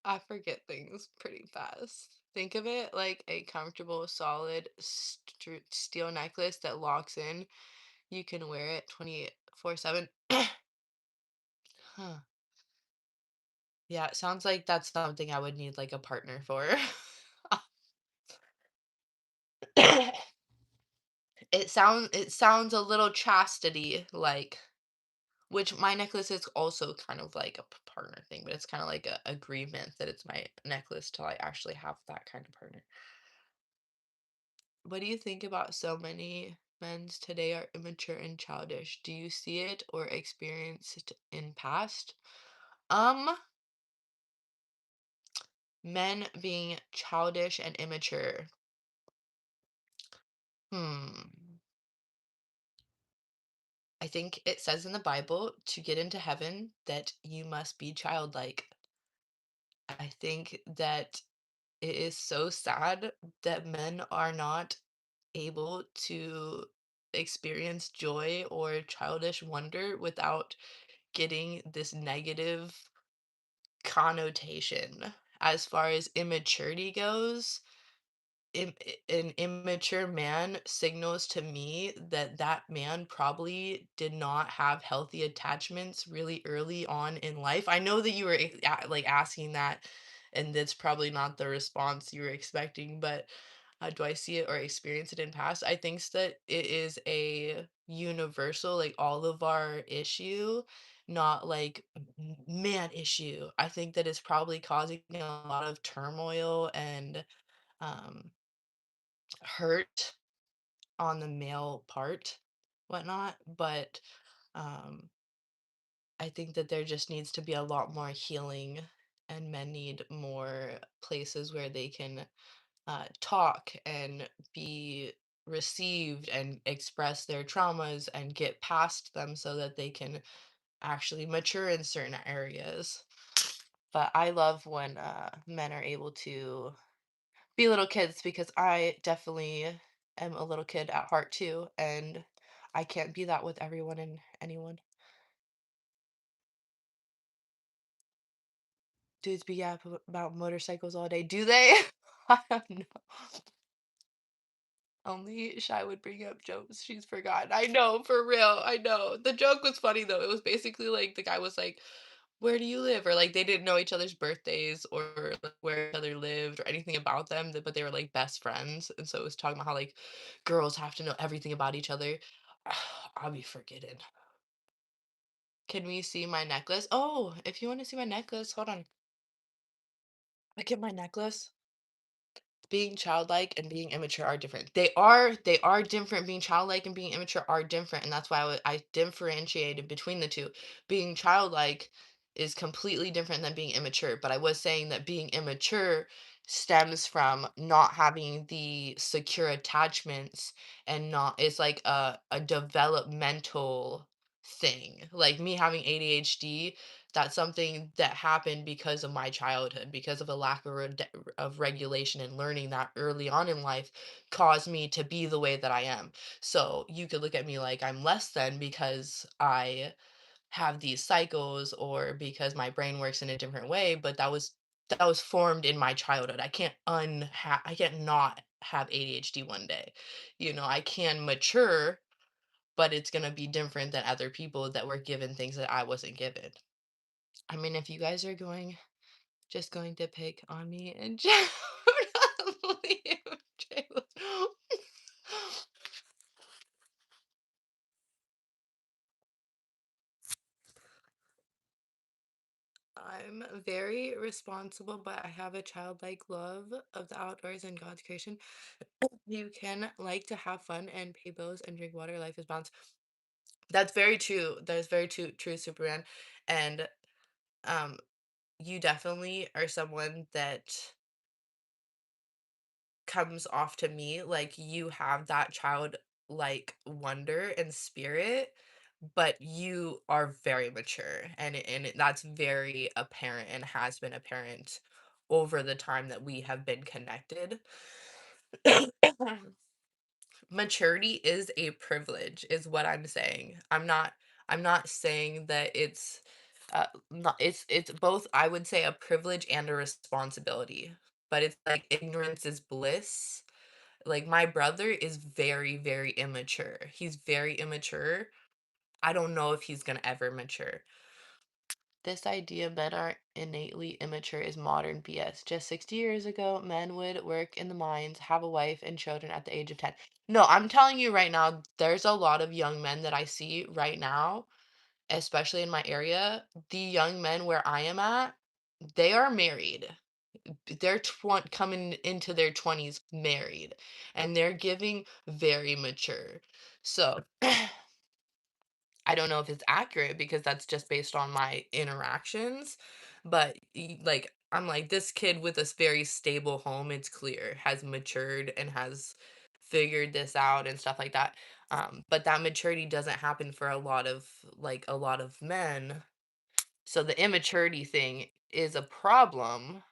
I forget things pretty fast. Think of it like a comfortable, solid steel necklace that locks in. You can wear it 24/7. Huh. Yeah, it sounds like that's something I would need like a partner for. It sounds a little chastity like. Which my necklace is also kind of like a partner thing, but it's kind of like a agreement that it's my necklace till I actually have that kind of partner. What do you think about so many men today are immature and childish? Do you see it or experience it in past? Um, Men being childish and immature. Hmm. I think it says in the Bible to get into heaven that you must be childlike. I think that it is so sad that men are not able to experience joy or childish wonder without getting this negative connotation. As far as immaturity goes, an immature man signals to me that that man probably did not have healthy attachments really early on in life. I know that you were like asking that, and that's probably not the response you were expecting, but do I see it or experience it in past? I think that it is a universal, like all of our issue, not like man issue. I think that it's probably causing a lot of turmoil and um hurt on the male part, whatnot, but um, I think that there just needs to be a lot more healing, and men need more places where they can talk and be received and express their traumas and get past them so that they can actually mature in certain areas. But I love when men are able to be little kids because I definitely am a little kid at heart too, and I can't be that with everyone and anyone. Dudes be yapping about motorcycles all day. Do they? I don't know. Only Shy would bring up jokes she's forgotten. I know, for real. I know. The joke was funny though. It was basically like the guy was like, "Where do you live?" Or like they didn't know each other's birthdays or like, where each other lived or anything about them, but they were like best friends. And so it was talking about how like girls have to know everything about each other. I'll be forgetting. Can we see my necklace? Oh, if you want to see my necklace, hold on. I get my necklace. Being childlike and being immature are different. They are different. Being childlike and being immature are different, and that's why I differentiated between the two. Being childlike is completely different than being immature. But I was saying that being immature stems from not having the secure attachments and not it's like a developmental thing. Like me having ADHD, that's something that happened because of my childhood, because of a lack of regulation and learning that early on in life caused me to be the way that I am. So you could look at me like I'm less than because I have these cycles or because my brain works in a different way, but that was formed in my childhood. I can't not have ADHD one day. I can mature, but it's going to be different than other people that were given things that I wasn't given. I mean, if you guys are just going to pick on me and leave Jayla. I'm very responsible, but I have a childlike love of the outdoors and God's creation. You can like to have fun and pay bills and drink water. Life is balanced. That's very true. That is very true, Superman. And um, you definitely are someone that comes off to me like you have that child-like wonder and spirit, but you are very mature, that's very apparent and has been apparent over the time that we have been connected. Maturity is a privilege, is what I'm saying. I'm not saying that it's not it's both, I would say, a privilege and a responsibility. But it's like ignorance is bliss. Like my brother is very, very immature. He's very immature. I don't know if he's gonna ever mature. This idea men are innately immature is modern BS. Just 60 years ago, men would work in the mines, have a wife and children at the age of 10. No, I'm telling you right now, there's a lot of young men that I see right now, especially in my area, the young men where I am at, they are married. They're coming into their 20s married, and they're giving very mature. So I don't know if it's accurate because that's just based on my interactions, but like I'm like this kid with a very stable home, it's clear, has matured and has figured this out and stuff like that. But that maturity doesn't happen for a lot of men. So the immaturity thing is a problem,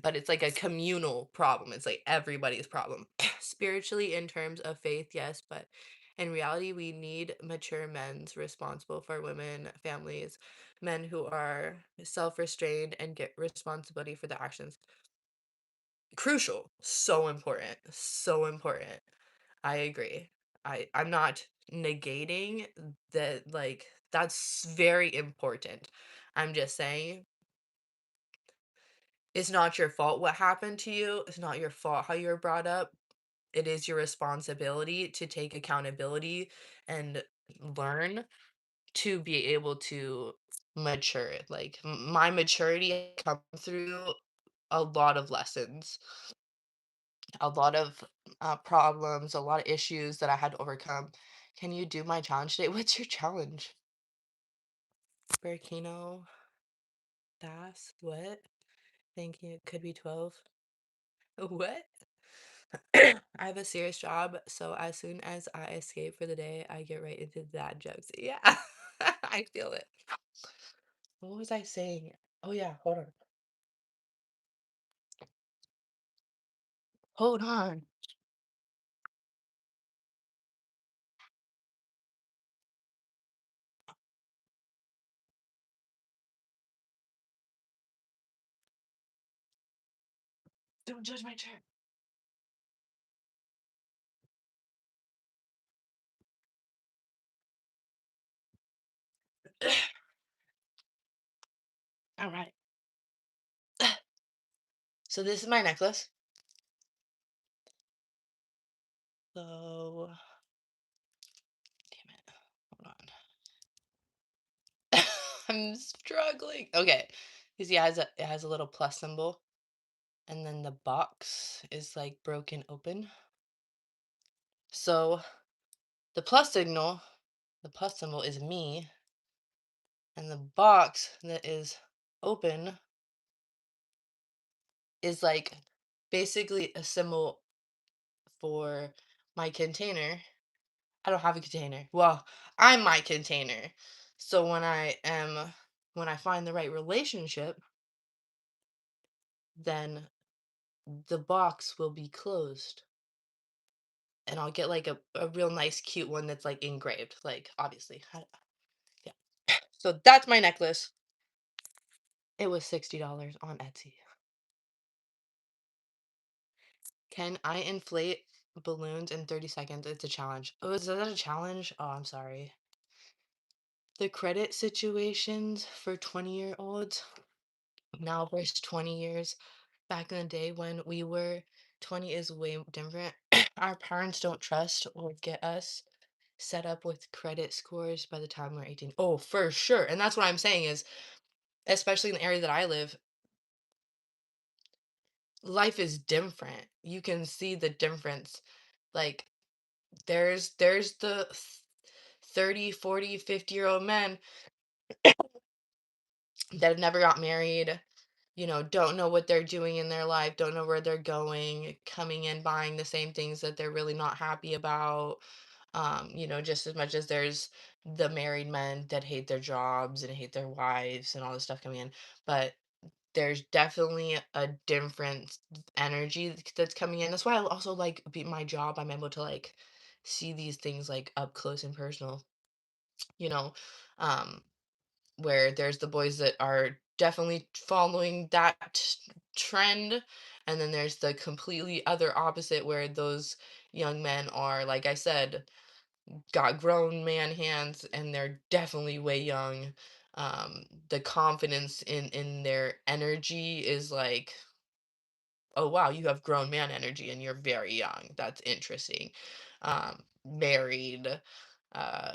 but it's like a communal problem. It's like everybody's problem. Spiritually, in terms of faith, yes, but in reality, we need mature men responsible for women, families, men who are self restrained and get responsibility for the actions. Crucial. So important. So important. I agree. I'm not negating that, like, that's very important. I'm just saying it's not your fault what happened to you. It's not your fault how you were brought up. It is your responsibility to take accountability and learn to be able to mature. Like my maturity come through a lot of lessons, a lot of problems, a lot of issues that I had to overcome. Can you do my challenge today? What's your challenge? Burkino Das? What? Thinking it could be 12. What? I have a serious job, so as soon as I escape for the day, I get right into dad jokes. Yeah, I feel it. What was I saying? Oh yeah, hold on. Hold on. Don't judge my chair. All right. So this is my necklace. So damn it. Hold on. I'm struggling. Okay. You see, it has a little plus symbol, and then the box is like broken open. So the plus symbol is me, and the box that is open is like basically a symbol for my container. I don't have a container. Well, I'm my container. So when I find the right relationship, then the box will be closed. And I'll get like a real nice cute one that's like engraved, like obviously. Yeah. So that's my necklace. It was $60 on Etsy. Can I inflate balloons in 30 seconds? It's a challenge. Oh, is that a challenge? Oh, I'm sorry. The credit situations for 20-year-olds now versus 20 years back in the day when we were 20 is way different. Our parents don't trust or get us set up with credit scores by the time we're 18. Oh, for sure. And that's what I'm saying is, especially in the area that I live, life is different. You can see the difference. Like there's the 30, 40, 50-year-old men that have never got married, don't know what they're doing in their life, don't know where they're going, coming in buying the same things that they're really not happy about. Just as much as there's the married men that hate their jobs and hate their wives and all this stuff coming in, but there's definitely a different energy that's coming in. That's why I also like my job. I'm able to like see these things like up close and personal, you know. Um, where there's the boys that are definitely following that trend, and then there's the completely other opposite where those young men are, like I said, got grown man hands and they're definitely way young. The confidence in their energy is like, oh wow, you have grown man energy and you're very young. That's interesting. Married, uh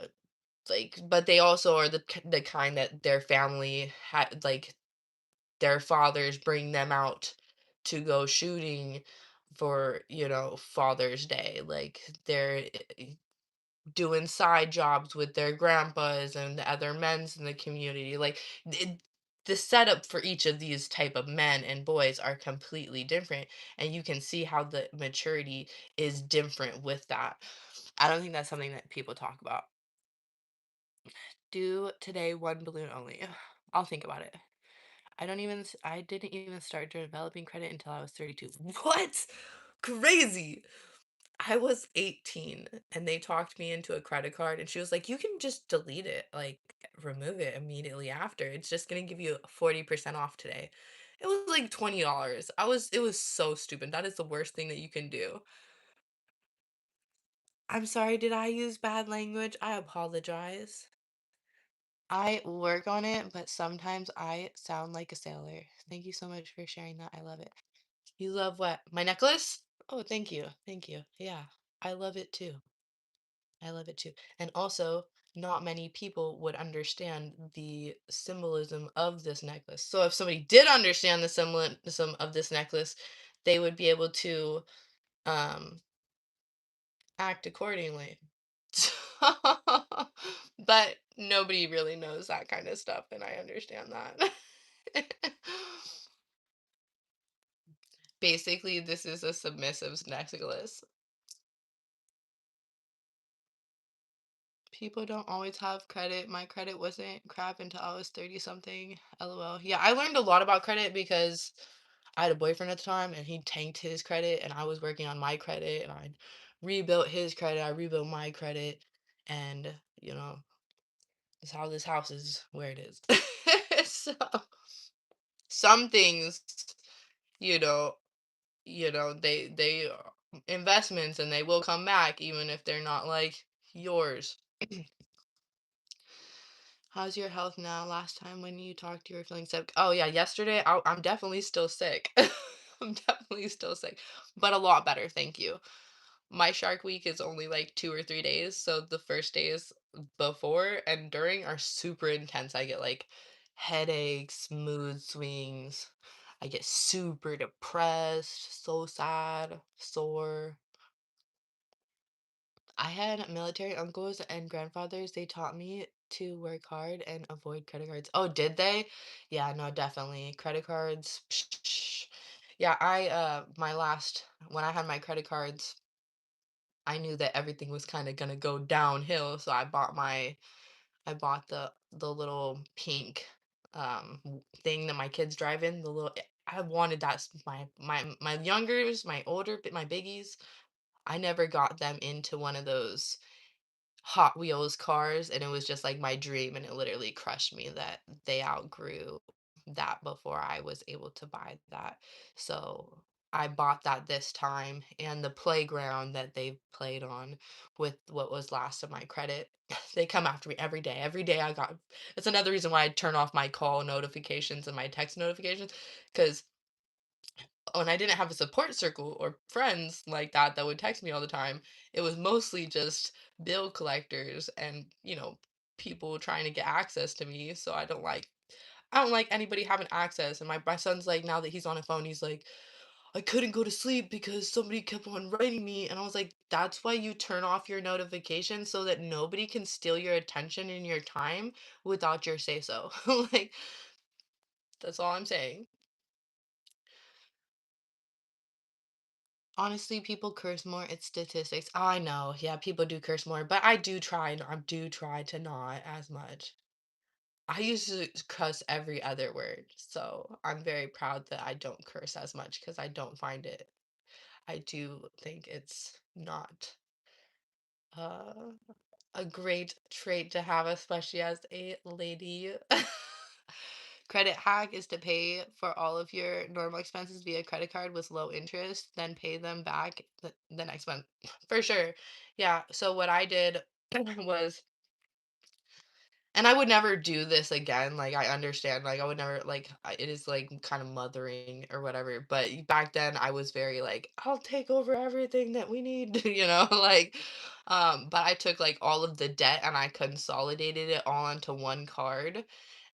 like, but they also are the kind that their family had, like, their fathers bring them out to go shooting for, Father's Day. Like, they're doing side jobs with their grandpas and the other men's in the community. Like, the setup for each of these type of men and boys are completely different, and you can see how the maturity is different with that. I don't think that's something that people talk about. Do today one balloon only. I'll think about it. I didn't even start developing credit until I was 32. What? Crazy. I was 18 and they talked me into a credit card and she was like, "You can just delete it, like remove it immediately after. It's just going to give you 40% off today." It was like $20. It was so stupid. That is the worst thing that you can do. I'm sorry, did I use bad language? I apologize. I work on it, but sometimes I sound like a sailor. Thank you so much for sharing that. I love it. You love what? My necklace? Oh, thank you. Thank you. Yeah, I love it too. I love it too. And also, not many people would understand the symbolism of this necklace. So if somebody did understand the symbolism of this necklace, they would be able to um act accordingly. But nobody really knows that kind of stuff, and I understand that. Basically, this is a submissive necklace. People don't always have credit. My credit wasn't crap until I was 30 something. LOL. Yeah, I learned a lot about credit because I had a boyfriend at the time and he tanked his credit and I was working on my credit and I rebuilt his credit. I rebuilt my credit and, that's how this house is where it is. So some things, you know, they are investments and they will come back even if they're not like yours. How's your health now? Last time when you talked, you were feeling sick. Oh yeah, yesterday I'm definitely still sick. I'm definitely still sick, but a lot better, thank you. My Shark Week is only like 2 or 3 days, so the first days before and during are super intense. I get like headaches, mood swings. I get super depressed, so sad, sore. I had military uncles and grandfathers. They taught me to work hard and avoid credit cards. Oh, did they? Yeah, no, definitely. Credit cards. Psh. Yeah, my last when I had my credit cards, I knew that everything was kind of gonna go downhill, so I bought the little pink thing that my kids drive in, the little I wanted that my youngers, my older my biggies. I never got them into one of those Hot Wheels cars, and it was just like my dream, and it literally crushed me that they outgrew that before I was able to buy that. So I bought that this time, and the playground that they played on with what was last of my credit, they come after me every day. Every day I got It's another reason why I turn off my call notifications and my text notifications, because when I didn't have a support circle or friends like that that would text me all the time, it was mostly just bill collectors and, people trying to get access to me. So I don't like anybody having access. And my son's like, now that he's on a phone, he's like, I couldn't go to sleep because somebody kept on writing me. And I was like, that's why you turn off your notifications so that nobody can steal your attention and your time without your say so. Like, that's all I'm saying. Honestly, people curse more. It's statistics. I know. Yeah, people do curse more, but I do try to not as much. I used to cuss every other word, so I'm very proud that I don't curse as much because I don't find it. I do think it's not uh, a great trait to have, especially as a lady. Credit hack is to pay for all of your normal expenses via credit card with low interest, then pay them back the next month. For sure. Yeah. So what I did was And I would never do this again, like, I understand, like, I would never it is, like, kind of mothering or whatever, but back then, I was very like, "I'll take over everything that we need," like, but I took, like, all of the debt and I consolidated it all onto one card,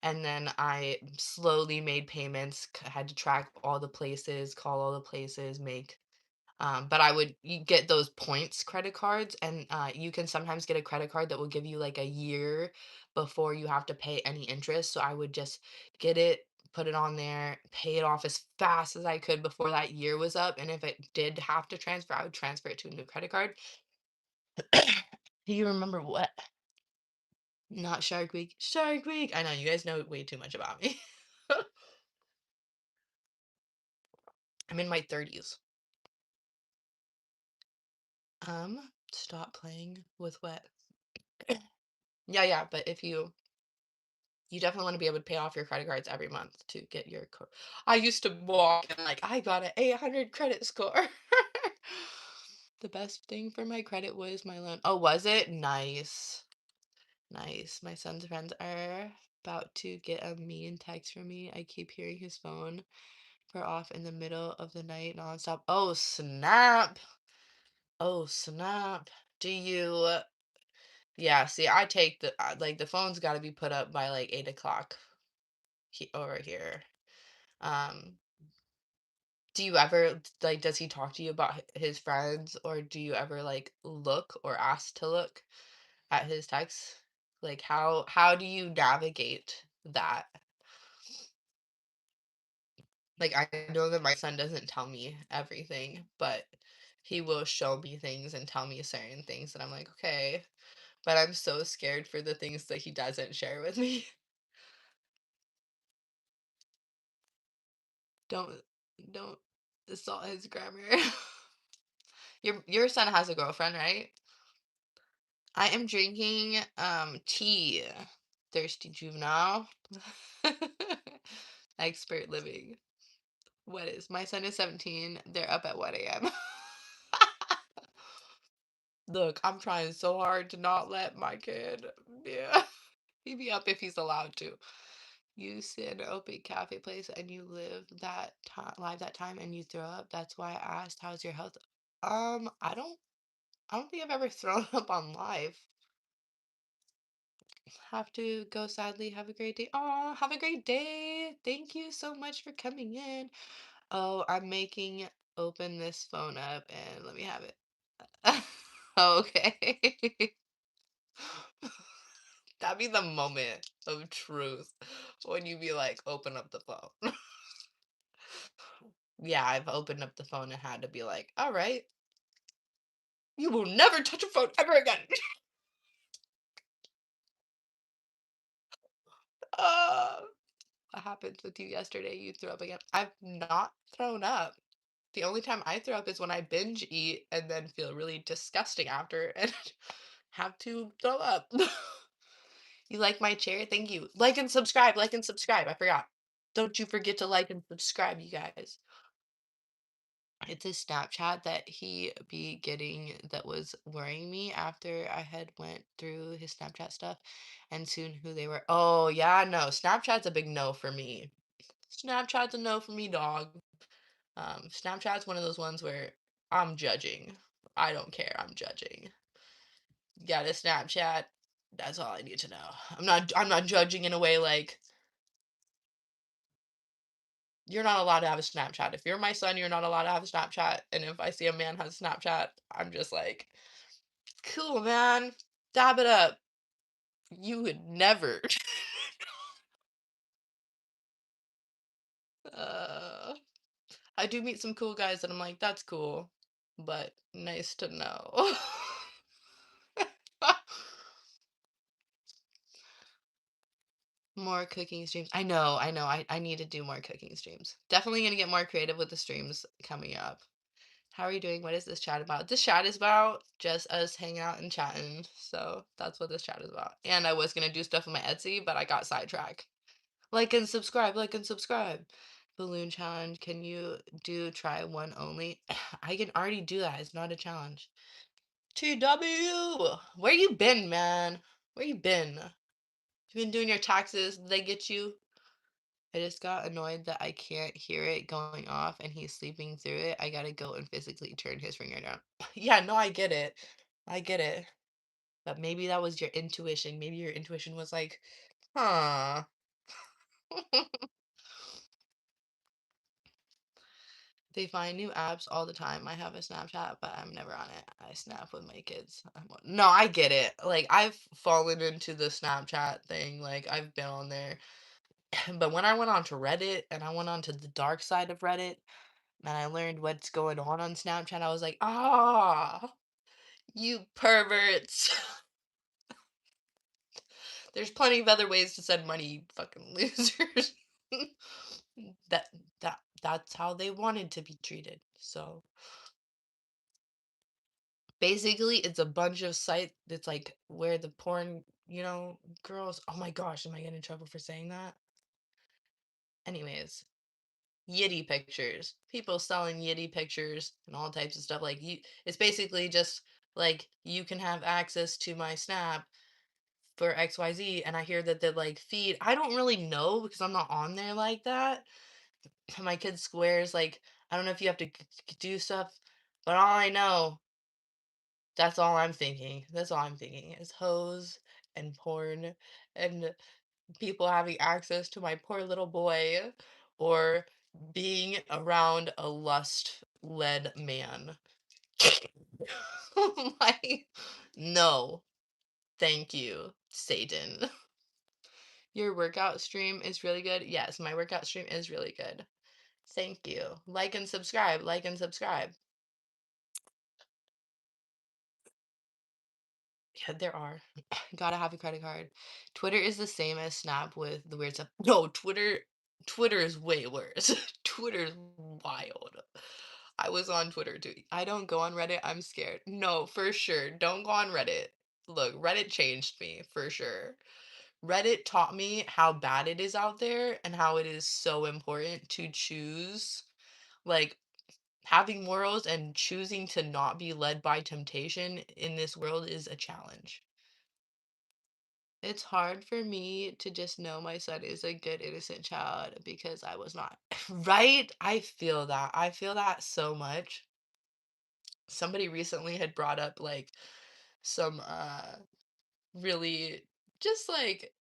and then I slowly made payments, had to track all the places, call all the places, make but I would you get those points credit cards, and you can sometimes get a credit card that will give you like a year before you have to pay any interest. So I would just get it, put it on there, pay it off as fast as I could before that year was up. And if it did have to transfer, I would transfer it to a new credit card. Do you remember what? Not Shark Week. Shark Week. I know you guys know way too much about me. I'm in my 30s. Stop playing with what? Yeah, yeah, but if you definitely wanna be able to pay off your credit cards every month to get your I used to walk and, like, "I got an 800 credit score." The best thing for my credit was my loan. Oh, was it? Nice. Nice. My son's friends are about to get a mean text from me. I keep hearing his phone go off in the middle of the night nonstop. Oh, snap. Oh, snap. Do you Yeah, see, I take the phone's gotta be put up by, like, 8 o'clock over here. Um, do you ever like, does he talk to you about his friends, or do you ever like look or ask to look at his texts? Like, how do you navigate that? Like, I know that my son doesn't tell me everything, but he will show me things and tell me certain things, and I'm like, okay, but I'm so scared for the things that he doesn't share with me. Don't don't assault his grammar. Your son has a girlfriend, right? I am drinking tea. Thirsty juvenile. Expert living. What is my son is 17. They're up at 1 a.m. Look, I'm trying so hard to not let my kid. Yeah. He'd be up if he's allowed to. You sit in an open cafe place and you live that time and you throw up. That's why I asked, how's your health? I don't think I've ever thrown up on live. Have to go sadly. Have a great day. Oh, have a great day. Thank you so much for coming in. Oh, I'm making open this phone up and let me have it. Okay. That'd be the moment of truth when you be like, open up the phone. Yeah, I've opened up the phone and had to be like, all right, you will never touch a phone ever again. uh, what happened with you yesterday? You threw up again. I've not thrown up. The only time I throw up is when I binge eat and then feel really disgusting after and have to throw up. You like my chair? Thank you. Like and subscribe, like and subscribe. I forgot. Don't you forget to like and subscribe, you guys. It's a Snapchat that he be getting that was worrying me after I had went through his Snapchat stuff and soon who they were. Oh, yeah, no. Snapchat's a big no for me. Snapchat's a no for me, dog. Snapchat's one of those ones where I'm judging. I don't care. I'm judging. Got a Snapchat. That's all I need to know. I'm not judging in a way like you're not allowed to have a Snapchat. If you're my son, you're not allowed to have a Snapchat. And if I see a man has a Snapchat, I'm just like, cool, man. Dab it up. You would never. uh, I do meet some cool guys that I'm like, that's cool, but nice to know. More cooking streams. I know. I need to do more cooking streams. Definitely gonna get more creative with the streams coming up. How are you doing? What is this chat about? This chat is about just us hanging out and chatting. So that's what this chat is about. And I was gonna do stuff on my Etsy, but I got sidetracked. Like and subscribe, like and subscribe. Balloon challenge. Can you do try one only? I can already do that. It's not a challenge. TW. Where you been, man? Where you been? You been doing your taxes? Did they get you? I just got annoyed that I can't hear it going off and he's sleeping through it. I gotta go and physically turn his ringer down. Yeah, no, I get it. I get it. But maybe that was your intuition. Maybe your intuition was like, huh. They find new apps all the time. I have a Snapchat, but I'm never on it. I snap with my kids. No, I get it. Like I've fallen into the Snapchat thing. Like I've been on there. But when I went on to Reddit and I went on to the dark side of Reddit and I learned what's going on Snapchat, I was like, ah, you perverts. There's plenty of other ways to send money, you fucking losers. that that's how they wanted to be treated. So basically, it's a bunch of sites that's like where the porn, girls. Oh my gosh, am I getting in trouble for saying that? Anyways, Yitty pictures. People selling Yitty pictures and all types of stuff. Like you, it's basically just like you can have access to my Snap for XYZ, and I hear that they like feed. I don't really know because I'm not on there like that. My kid swears like I don't know if you have to do stuff, but all I know that's all I'm thinking. That's all I'm thinking is hoes and porn and people having access to my poor little boy or being around a lust-led man. Like, no, thank you, Satan. Your workout stream is really good. Yes, my workout stream is really good. Thank you. Like and subscribe. Like and subscribe. Yeah, there are. Gotta have a credit card. Twitter is the same as Snap with the weird stuff. No, Twitter is way worse. Twitter is wild. I was on Twitter too. I don't go on Reddit. I'm scared. No, for sure. Don't go on Reddit. Look, Reddit changed me for sure. Reddit taught me how bad it is out there and how it is so important to choose like having morals and choosing to not be led by temptation in this world is a challenge. It's hard for me to just know my son is a good, innocent child because I was not. Right? I feel that. I feel that so much. Somebody recently had brought up like some really just like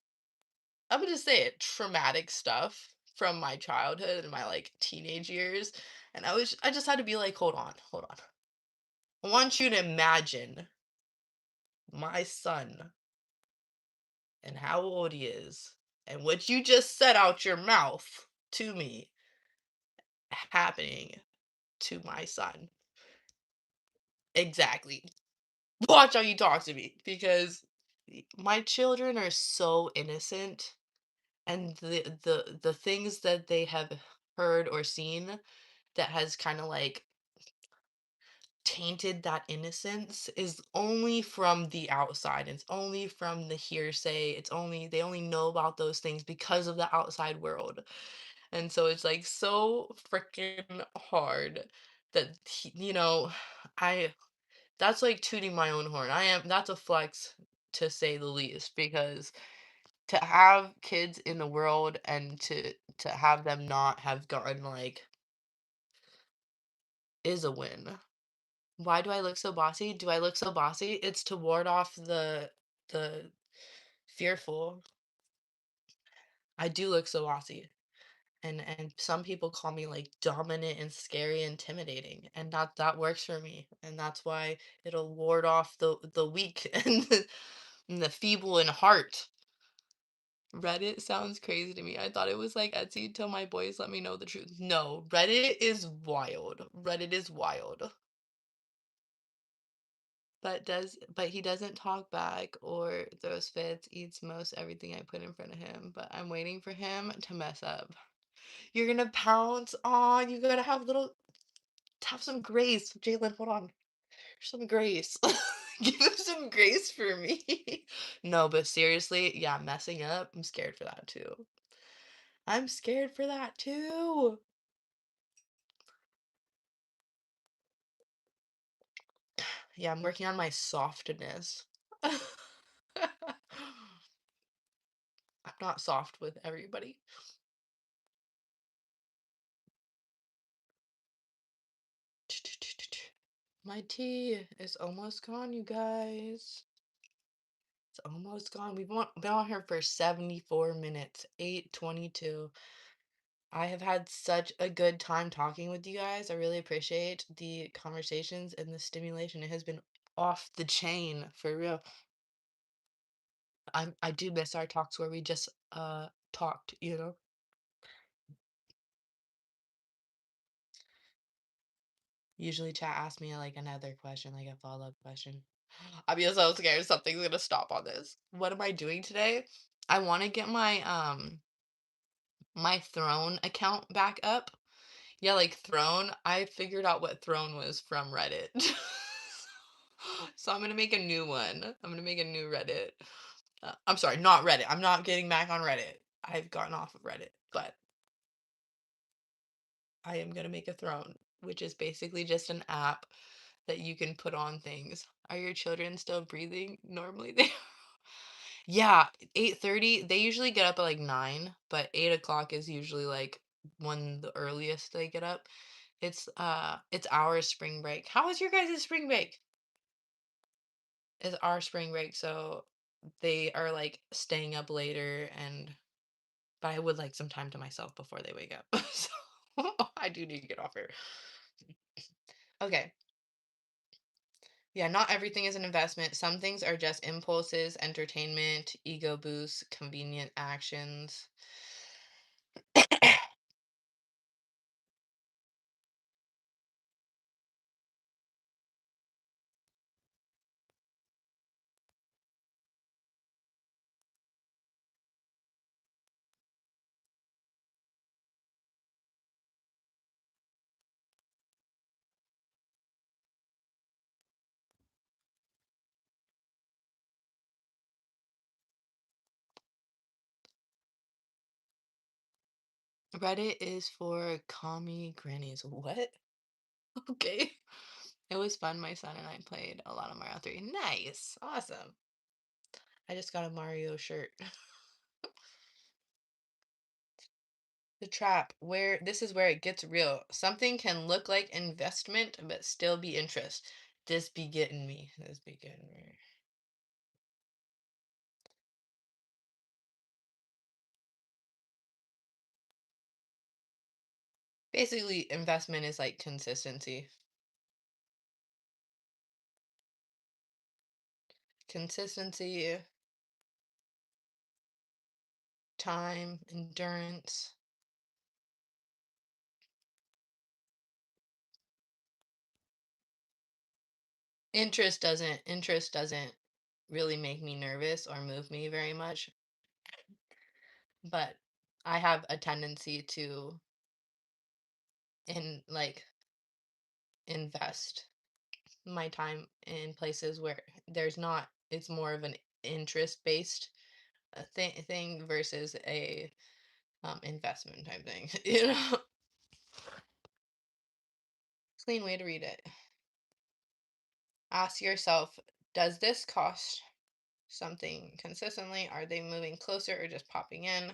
I'm gonna say it traumatic stuff from my childhood and my like teenage years. And I just had to be like, hold on, hold on. I want you to imagine my son and how old he is and what you just said out your mouth to me happening to my son. Exactly. Watch how you talk to me because my children are so innocent and the things that they have heard or seen that has kind of like tainted that innocence is only from the outside. It's only from the hearsay. It's only they only know about those things because of the outside world. And so it's like so freaking hard that I that's like tooting my own horn. That's a flex to say the least because to have kids in the world and to have them not have gotten like is a win. Why do I look so bossy? Do I look so bossy? It's to ward off the fearful. I do look so bossy. And some people call me like dominant and scary, intimidating, and that works for me. And that's why it'll ward off the weak and the feeble in heart. Reddit sounds crazy to me. I thought it was like Etsy till my boys let me know the truth. No, Reddit is wild. Reddit is wild. But he doesn't talk back or throws fits, eats most everything I put in front of him, but I'm waiting for him to mess up. You're gonna pounce on, you gotta have some grace. Jalen, hold on. Some grace. Give him some grace for me. No, but seriously, yeah, messing up, I'm scared for that too. I'm scared for that too. Yeah, I'm working on my softness. I'm not soft with everybody. My tea is almost gone, you guys. It's almost gone. Been on here for 74 minutes, 8:22. I have had such a good time talking with you guys. I really appreciate the conversations and the stimulation. It has been off the chain for real. I do miss our talks where we just talked, you know. Usually chat asks me like another question, like a follow-up question. I'm just so scared something's gonna stop on this. What am I doing today? I want to get my Throne account back up. Yeah, like Throne. I figured out what Throne was from Reddit. So I'm gonna make a new one. I'm gonna make a new Reddit. I'm sorry, not Reddit. I'm not getting back on Reddit. I've gotten off of Reddit, but I am gonna make a Throne, which is basically just an app that you can put on things. Are your children still breathing normally? They yeah, 8:30. They usually get up at like 9, but 8 o'clock is usually like when the earliest they get up. It's our spring break. How was your guys' spring break? It's our spring break, so they are like staying up later and but I would like some time to myself before they wake up. So I do need to get off here. Okay. Yeah, not everything is an investment. Some things are just impulses, entertainment, ego boosts, convenient actions. Reddit is for commie grannies. What? Okay. It was fun. My son and I played a lot of Mario 3. Nice. Awesome. I just got a Mario shirt. The trap, where this is where it gets real. Something can look like investment but still be interest. This be getting me. This be getting me. Basically, investment is like consistency. Consistency, time, endurance. Interest doesn't really make me nervous or move me very much, but I have a tendency to like invest my time in places where there's not it's more of an interest based thing versus a investment type thing. You know, clean way to read it. Ask yourself, does this cost something consistently? Are they moving closer or just popping in?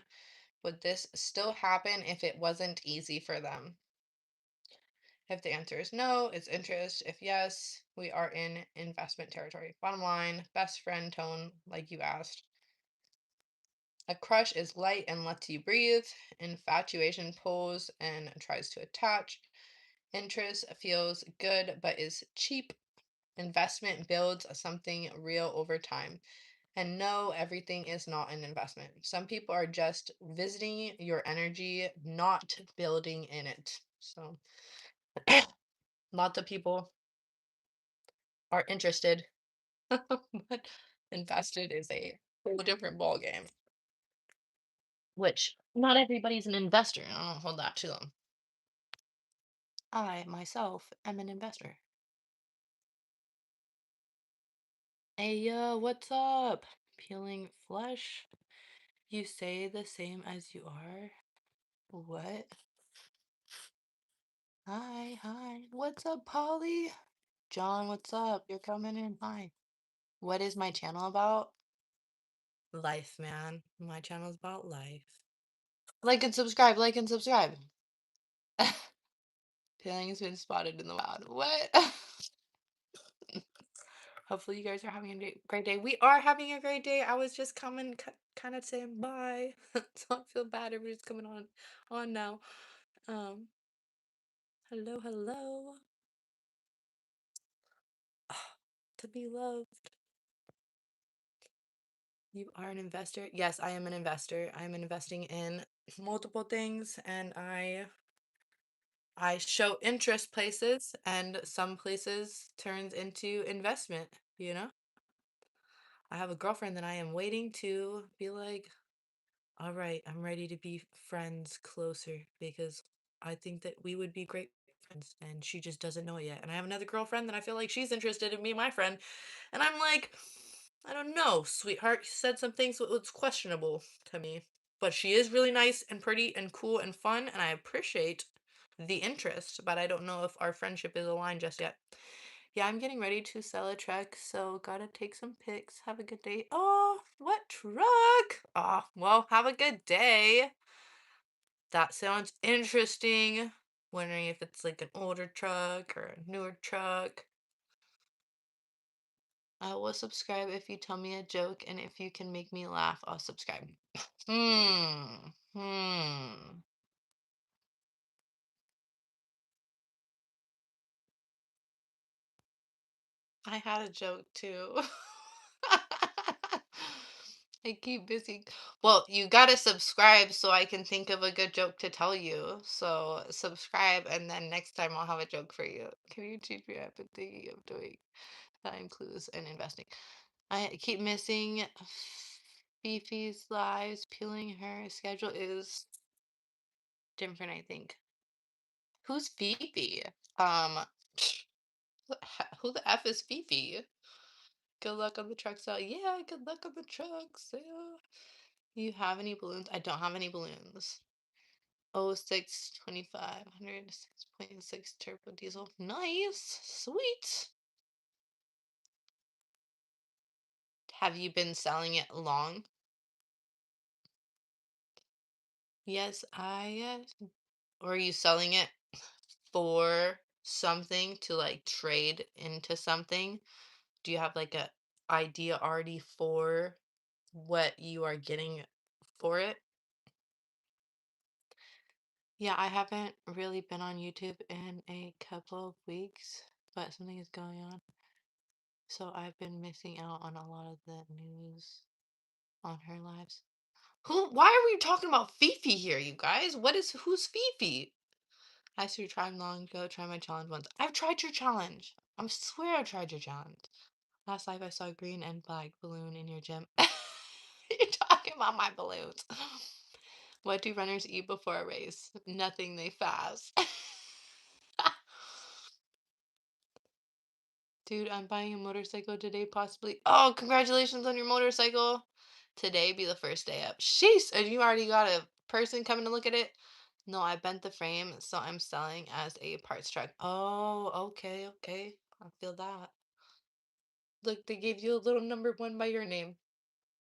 Would this still happen if it wasn't easy for them? If the answer is no, it's interest. If yes, we are in investment territory. Bottom line, best friend tone, like you asked. A crush is light and lets you breathe. Infatuation pulls and tries to attach. Interest feels good but is cheap. Investment builds something real over time. And no, everything is not an investment. Some people are just visiting your energy, not building in it. So, lots of people are interested, but invested is a whole different ball game. Which not everybody's an investor. I don't hold that to them. I myself am an investor. Hey, what's up? Peeling flesh? You say the same as you are? What? Hi, hi. What's up, Polly? John, what's up? You're coming in. Hi. What is my channel about? Life, man. My channel's about life. Like and subscribe, like and subscribe. Feeling has been spotted in the wild. What? Hopefully you guys are having a great day. We are having a great day. I was just coming, kind of saying bye. So I feel bad. Everybody's coming on now. Um, hello, hello. To be loved. You are an investor? Yes, I am an investor. I'm investing in multiple things and I show interest places and some places turns into investment, you know? I have a girlfriend that I am waiting to be like, all right, I'm ready to be friends closer because I think that we would be great friends and she just doesn't know it yet. And I have another girlfriend that I feel like she's interested in being my friend. And I'm like, I don't know, sweetheart. You said some things that was questionable to me. But she is really nice and pretty and cool and fun, and I appreciate the interest, but I don't know if our friendship is aligned just yet. Yeah, I'm getting ready to sell a truck, so gotta take some pics. Have a good day. Oh, what truck? Oh, well, have a good day. That sounds interesting. Wondering if it's like an older truck or a newer truck. I will subscribe if you tell me a joke, and if you can make me laugh, I'll subscribe. Hmm. Hmm. I had a joke too. I keep busy. Well, you gotta subscribe so I can think of a good joke to tell you. So subscribe, and then next time I'll have a joke for you. Can you teach me? I've been thinking of doing time clues and investing. I keep missing Fifi's lives. Peeling her schedule is different, I think. Who's Fifi? Um, who the F is Fifi? Good luck on the truck sale. Yeah, good luck on the truck sale. You have any balloons? I don't have any balloons. Oh, 625, 106.6 turbo diesel. Nice. Sweet. Have you been selling it long? Yes, or are you selling it for something to like trade into something? Do you have like a idea already for what you are getting for it? Yeah, I haven't really been on YouTube in a couple of weeks, but something is going on. So I've been missing out on a lot of the news on her lives. Why are we talking about Fifi here, you guys? Who's Fifi? I used to try long ago, try my challenge once. I've tried your challenge. I swear I tried your challenge. Last life I saw a green and black balloon in your gym. You're talking about my balloons. What do runners eat before a race? Nothing, they fast. Dude, I'm buying a motorcycle today, possibly. Oh, congratulations on your motorcycle. Today be the first day up. Sheesh, and you already got a person coming to look at it? No, I bent the frame, so I'm selling as a parts truck. Oh, okay, okay. I feel that. Look, they gave you a little number one by your name.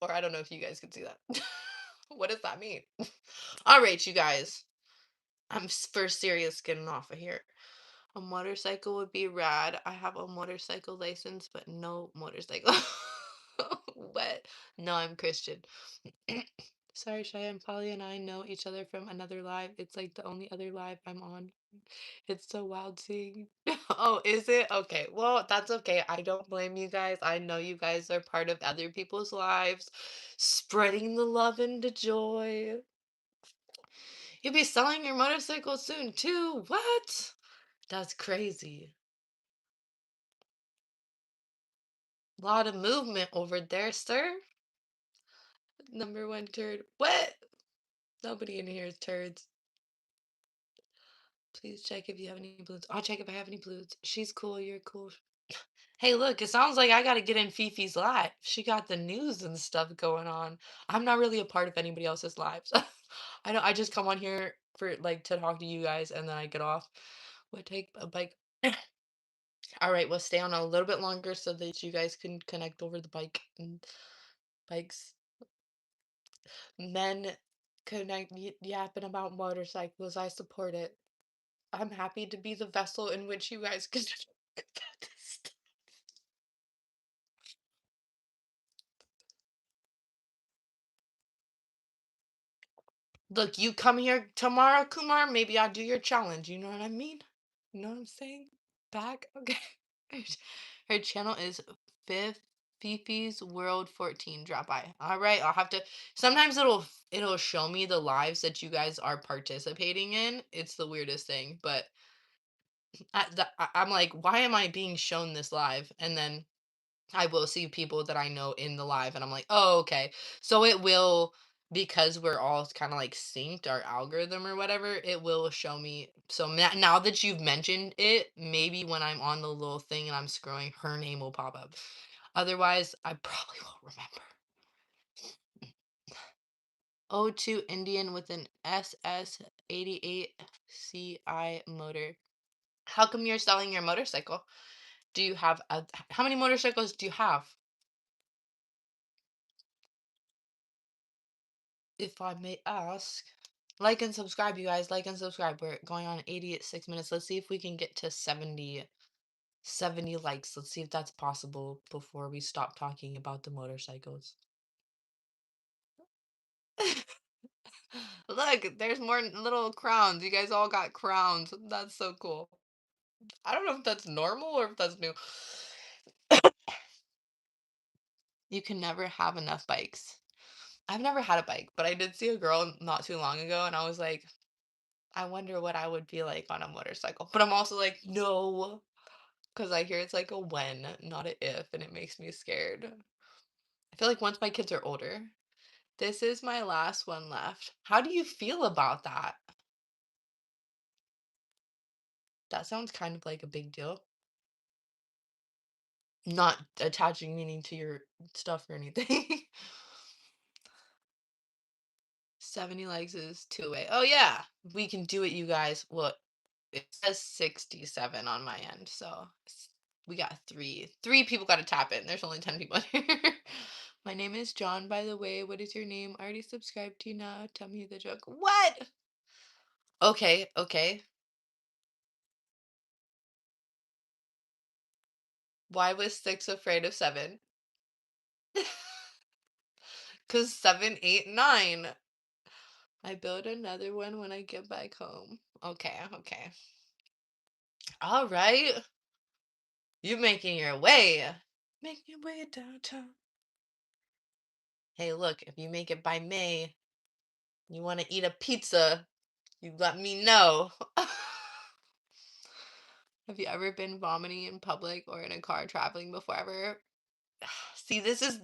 Or I don't know if you guys can see that. What does that mean? All right, you guys. For serious getting off of here. A motorcycle would be rad. I have a motorcycle license, but no motorcycle. What? No, I'm Christian. Sorry, Cheyenne. Polly and I know each other from another live. It's like the only other live I'm on. It's so wild seeing. Oh, is it? Okay. Well, that's okay. I don't blame you guys. I know you guys are part of other people's lives, spreading the love and the joy. You'll be selling your motorcycle soon too. What? That's crazy. Lot of movement over there, sir. Number one turd. What? Nobody in here is turds. Please check if you have any blues. I'll check if I have any blues. She's cool. You're cool. Hey, look, it sounds like I gotta get in Fifi's live. She got the news and stuff going on. I'm not really a part of anybody else's lives. I know I just come on here for like to talk to you guys and then I get off. Would take a bike. All right, we'll stay on a little bit longer so that you guys can connect over the bike and bikes. Men connect yapping about motorcycles. I support it. I'm happy to be the vessel in which you guys can talk about this stuff. Look, you come here tomorrow, Kumar, maybe I'll do your challenge. You know what I mean? You know what I'm saying? Back? Okay. Her her channel is Fifth Fifi's World 14 drop by. All right, I'll have to sometimes it'll show me the lives that you guys are participating in. It's the weirdest thing, but I'm like, why am I being shown this live? And then I will see people that I know in the live, and I'm like, "Oh, okay." So it will because we're all kind of like synced our algorithm or whatever, it will show me. So now that you've mentioned it, maybe when I'm on the little thing and I'm scrolling, her name will pop up. Otherwise, I probably won't remember. O2 Indian with an SS88 CI motor. How come you're selling your motorcycle? Do you have how many motorcycles do you have? If I may ask. Like and subscribe, you guys. Like and subscribe. We're going on 86 minutes. Let's see if we can get to 70 likes. Let's see if that's possible before we stop talking about the motorcycles. Look, there's more little crowns. You guys all got crowns. That's so cool. I don't know if that's normal or if that's new. You can never have enough bikes. I've never had a bike, but I did see a girl not too long ago, and I was like, I wonder what I would be like on a motorcycle. But I'm also like, no, because I hear it's like a when, not a if, and it makes me scared. I feel like once my kids are older, this is my last one left. How do you feel about that? That sounds kind of like a big deal. Not attaching meaning to your stuff or anything. 70 likes is two away. Oh yeah, we can do it, you guys. Well, it says 67 on my end, so we got three. Three people got to tap in. There's only 10 people in here. My name is John, by the way. What is your name? I already subscribed to you now. Tell me the joke. What? Okay, okay. Why was six afraid of seven? Because seven, eight, nine. I build another one when I get back home. Okay, okay. All right. You making your way. Make your way downtown. Hey, look, if you make it by May, you want to eat a pizza, you let me know. Have you ever been vomiting in public or in a car traveling before ever? See, this is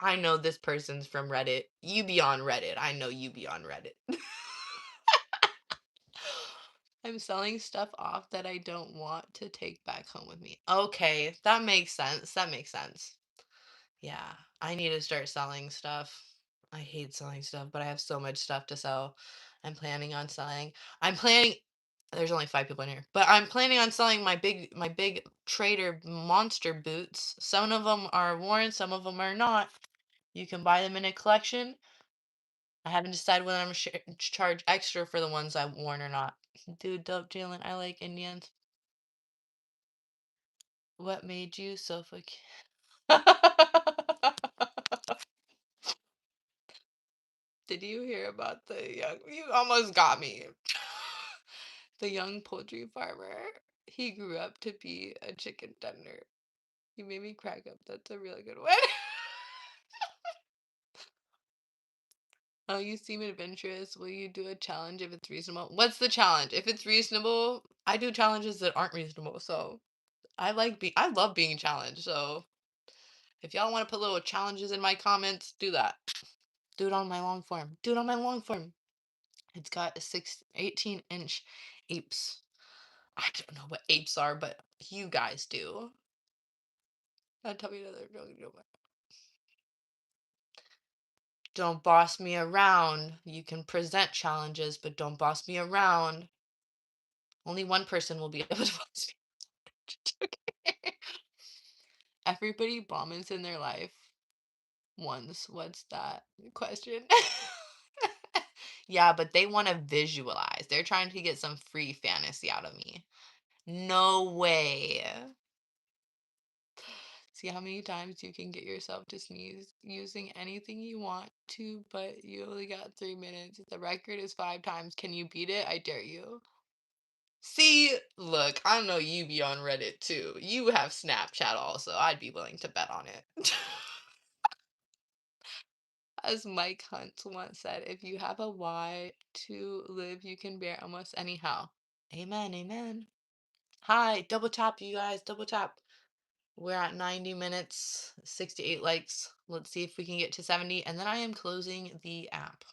I know this person's from Reddit. You be on Reddit. I know you be on Reddit. I'm selling stuff off that I don't want to take back home with me. Okay, that makes sense. That makes sense. Yeah, I need to start selling stuff. I hate selling stuff, but I have so much stuff to sell. I'm planning on selling. I'm planning there's only 5 people in here, but I'm planning on selling my big trader monster boots. Some of them are worn, some of them are not. You can buy them in a collection. I haven't decided whether I'm gonna charge extra for the ones I've worn or not. Dude, dope Jalen. I like Indians. What made you suffocate? Did you hear about the young? You almost got me. The young poultry farmer. He grew up to be a chicken tender. You made me crack up. That's a really good one. Oh, you seem adventurous. Will you do a challenge if it's reasonable? What's the challenge? If it's reasonable, I do challenges that aren't reasonable. So I love being challenged. So if y'all want to put little challenges in my comments, do that. Do it on my long form. Do it on my long form. It's got a 18-inch apes. I don't know what apes are, but you guys do. Tell me another joke. Don't boss me around. You can present challenges, but don't boss me around. Only one person will be able to boss me. Everybody vomits in their life. ones. What's that question? Yeah, but they want to visualize. They're trying to get some free fantasy out of me. No way. See how many times you can get yourself to sneeze using anything you want to, but you only got 3 minutes. The record is 5 times. Can you beat it? I dare you. See, look, I know you be on Reddit too. You have Snapchat also. I'd be willing to bet on it. As Mike Hunt once said, if you have a why to live, you can bear almost anyhow. Amen, amen. Hi, double tap, you guys, double tap. We're at 90 minutes, 68 likes. Let's see if we can get to 70, and then I am closing the app.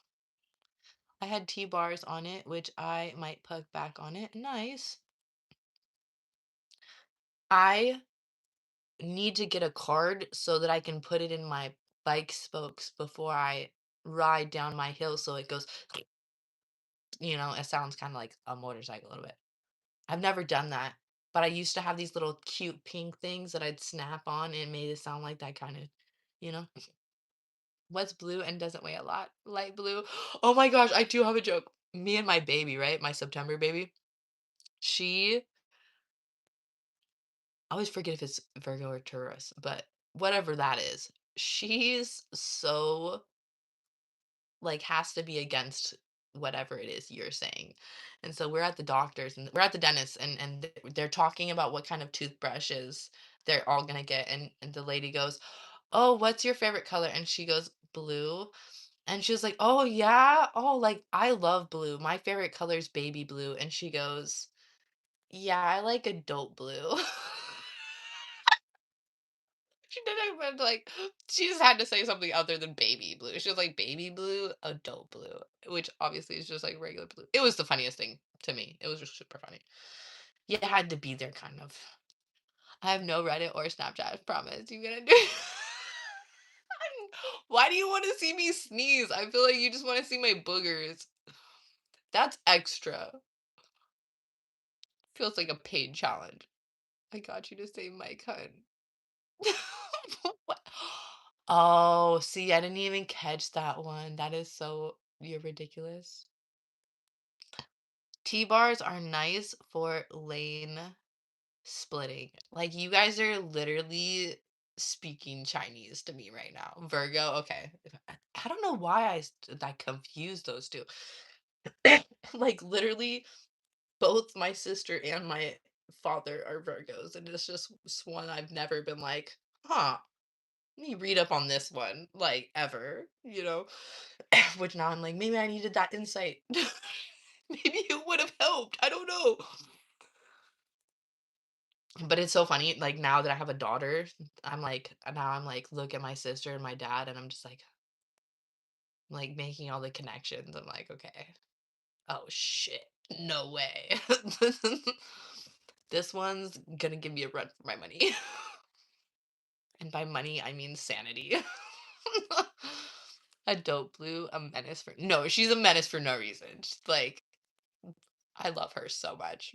I had T-bars on it, which I might put back on it. Nice. I need to get a card so that I can put it in my bike spokes before I ride down my hill so it goes, it sounds kind of like a motorcycle a little bit. I've never done that, but I used to have these little cute pink things that I'd snap on and it made it sound like that kind of, you know. What's blue and doesn't weigh a lot? Light blue. Oh my gosh, I do have a joke. Me and my baby, right? My September baby. She I always forget if it's Virgo or Taurus, but whatever that is. She's so like has to be against whatever it is you're saying. And so we're at the doctors and we're at the dentist and they're talking about what kind of toothbrushes they're all going to get and the lady goes, "Oh, what's your favorite color?" And she goes, "Blue." And she was like, "Oh yeah? Oh, like I love blue. My favorite color is baby blue." And she goes, "Yeah, I like adult blue." She didn't even like she just had to say something other than baby blue. She was like baby blue, adult blue, which obviously is just like regular blue. It was the funniest thing to me. It was just super funny. You had to be there kind of. I have no Reddit or Snapchat, I promise. You gonna do Why do you want to see me sneeze? I feel like you just want to see my boogers. That's extra. Feels like a paid challenge. I got you to say my cunt. What? Oh, see, I didn't even catch that one. That is so you're ridiculous. T-bars are nice for lane splitting. Like you guys are literally speaking Chinese to me right now. Virgo, okay. I don't know why I confused those two. Like literally both my sister and my father are Virgos, and it's just one I've never been like, huh, let me read up on this one, like ever, Which now I'm like, maybe I needed that insight. Maybe it would have helped. I don't know. But it's so funny, like now that I have a daughter, now I'm like, look at my sister and my dad, and I'm just like making all the connections. I'm like, okay, oh shit, no way. This one's gonna give me a run for my money. And by money, I mean sanity. A dope blue, a menace for no, she's a menace for no reason. Just like I love her so much.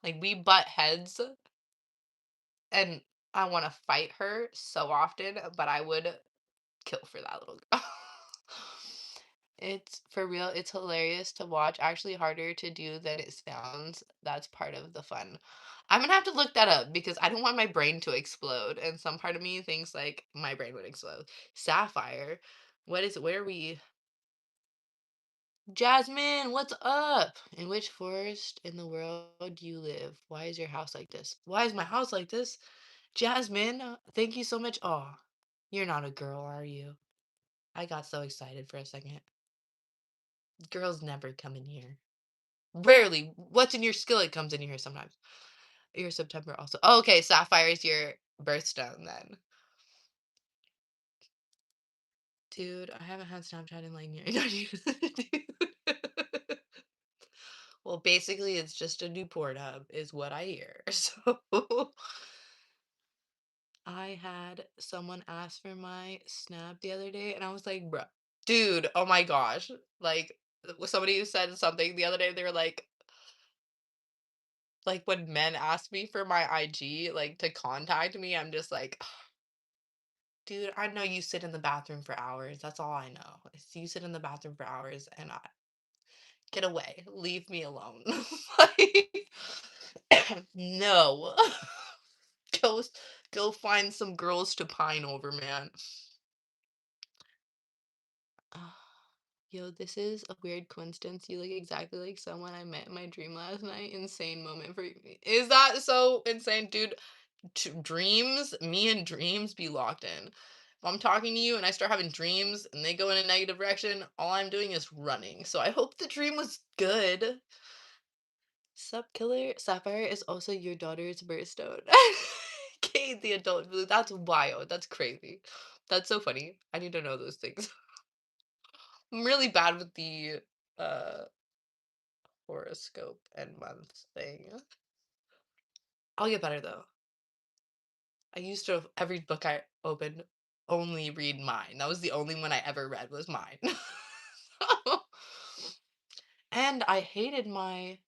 Like we butt heads and I want to fight her so often, but I would kill for that little girl. It's for real, it's hilarious to watch, actually harder to do than it sounds. That's part of the fun. I'm gonna have to look that up because I don't want my brain to explode. And some part of me thinks like my brain would explode. Sapphire. What is it? Where are we? Jasmine, what's up? In which forest in the world do you live? Why is your house like this? Why is my house like this? Jasmine, thank you so much. Oh, you're not a girl, are you? I got so excited for a second. Girls never come in here. Rarely. What's in your skillet comes in here sometimes. Your September also. Oh, okay, Sapphire is your birthstone then. Dude, I haven't had Snapchat in like years. Dude. Well, basically, it's just a new Pornhub, is what I hear. So I had someone ask for my Snap the other day, and I was like, "Bruh, dude, oh my gosh!" Like somebody who said something the other day, they were like when men ask me for my IG, like to contact me, I'm just like, Dude, I know you sit in the bathroom for hours. That's all I know. You sit in the bathroom for hours and I get away. Leave me alone. Like, no. Go go find some girls to pine over, man. Ah, yo, this is a weird coincidence. You look exactly like someone I met in my dream last night. Insane moment for me. Is that so insane, dude? Dreams, me and dreams be locked in. If I'm talking to you and I start having dreams and they go in a negative direction, all I'm doing is running. So I hope the dream was good. Sup, killer? Sapphire is also your daughter's birthstone. Kate, the adult blue. That's wild. That's crazy. That's so funny. I need to know those things. I'm really bad with the uh horoscope and months thing. I'll get better though. I used to every book I opened only read mine. That was the only one I ever read was mine. And I hated my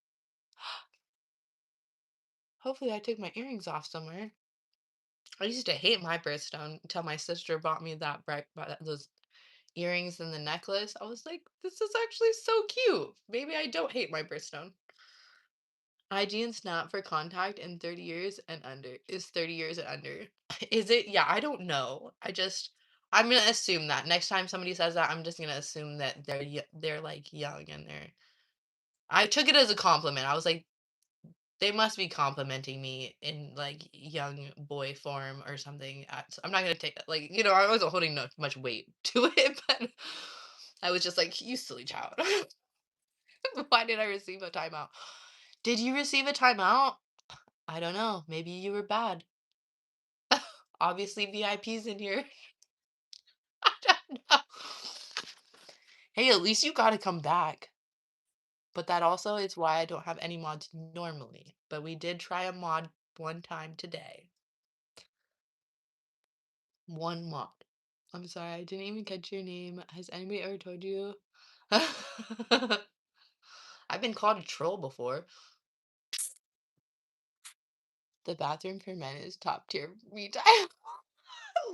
hopefully I took my earrings off somewhere. I used to hate my birthstone until my sister bought me those earrings and the necklace. I was like, this is actually so cute. Maybe I don't hate my birthstone. IG and Snap for contact in 30 years and under is 30 years and under. Is it? Yeah, I don't know. I'm gonna assume that next time somebody says that, I'm just gonna assume that they're like young and they're. I took it as a compliment. I was like, they must be complimenting me in like young boy form or something. I'm not gonna take it like I wasn't holding no, much weight to it, but I was just like, you silly child. Why did I receive a timeout? Did you receive a timeout? I don't know. Maybe you were bad. Obviously, VIP's in here. I don't know. Hey, at least you got to come back. But that also is why I don't have any mods normally. But we did try a mod one time today. One mod. I'm sorry, I didn't even catch your name. Has anybody ever told you? I've been called a troll before. The bathroom for men is top tier me time.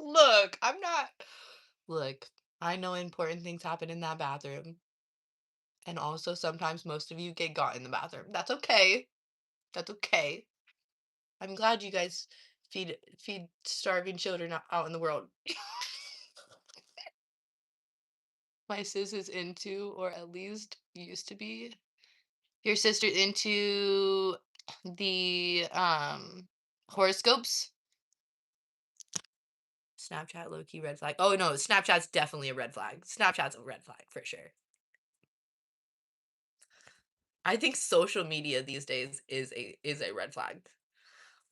Look, I'm not. Look, I know important things happen in that bathroom. And also, sometimes most of you get got in the bathroom. That's okay. That's okay. I'm glad you guys feed starving children out in the world. My sis is into, or at least used to be. Your sister into the horoscopes? Snapchat low key red flag. Oh no, Snapchat's definitely a red flag. Snapchat's a red flag for sure. I think social media these days is a red flag.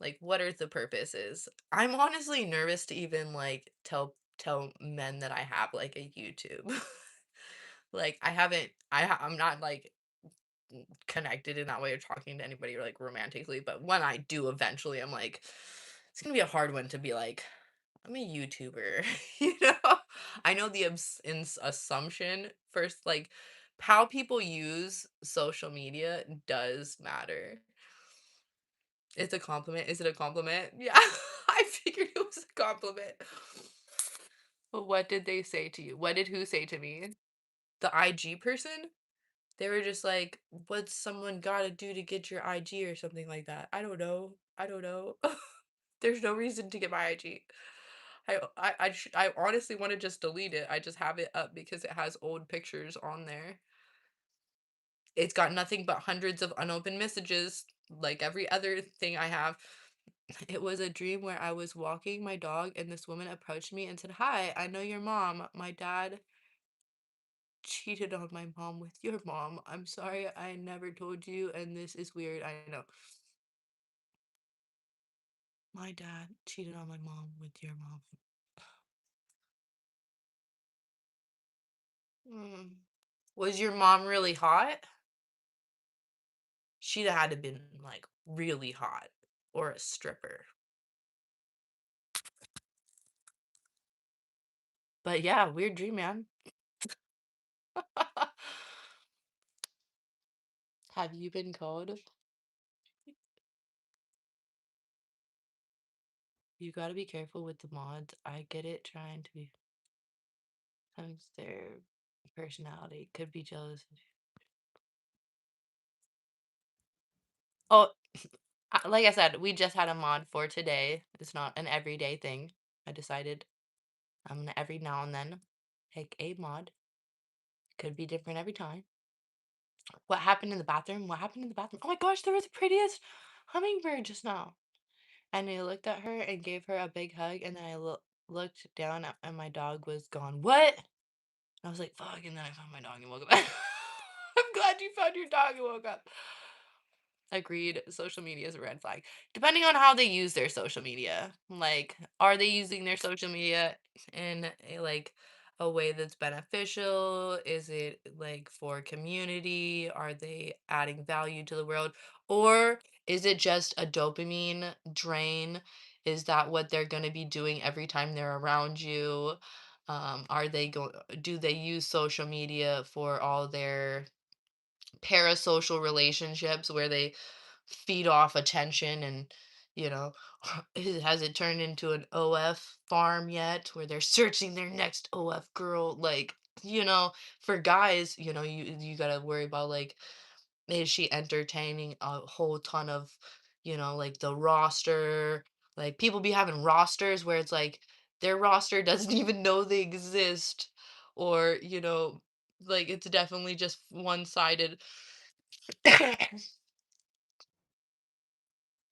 Like, what are the purposes? I'm honestly nervous to even like tell men that I have like a YouTube. Like I haven't I'm not like connected in that way or talking to anybody like romantically, but when I do eventually, I'm like it's going to be a hard one to be like I'm a YouTuber, you know? I know the assumption first like how people use social media does matter. It's a compliment. Is it a compliment? Yeah, I figured it was a compliment. But what did they say to you? What did who say to me? The IG person? They were just like, "What's someone gotta do to get your IG or something like that?" I don't know. I don't know. There's no reason to get my IG. I honestly want to just delete it. I just have it up because it has old pictures on there. It's got nothing but hundreds of unopened messages, like every other thing I have. It was a dream where I was walking my dog and this woman approached me and said, "Hi, I know your mom. My dad cheated on my mom with your mom. I'm sorry I never told you, and this is weird. I know. My dad cheated on my mom with your mom." Mm. Was your mom really hot? She'd had to been like really hot or a stripper. But yeah, weird dream, man. Have you been called? You gotta be careful with the mods. I get it trying to be sometimes their personality could be jealous. Oh, like I said, we just had a mod for today. It's not an everyday thing. I decided I'm gonna every now and then pick a mod. Could be different every time. What happened in the bathroom? What happened in the bathroom? Oh my gosh, there was the prettiest hummingbird just now. And I looked at her and gave her a big hug, and then I looked down and my dog was gone. What? And I was like, fuck, and then I found my dog and woke up. I'm glad you found your dog and woke up. Agreed. Social media is a red flag. Depending on how they use their social media. Like, are they using their social media in like a way that's beneficial? Is it like for community? Are they adding value to the world? Or is it just a dopamine drain? Is that what they're going to be doing every time they're around you? Are they go do they use social media for all their parasocial relationships where they feed off attention and you know has it turned into an OF farm yet where they're searching their next OF girl, like, for guys, you got to worry about, like, is she entertaining a whole ton of, like the roster, like people be having rosters where it's like their roster doesn't even know they exist, or like it's definitely just one-sided.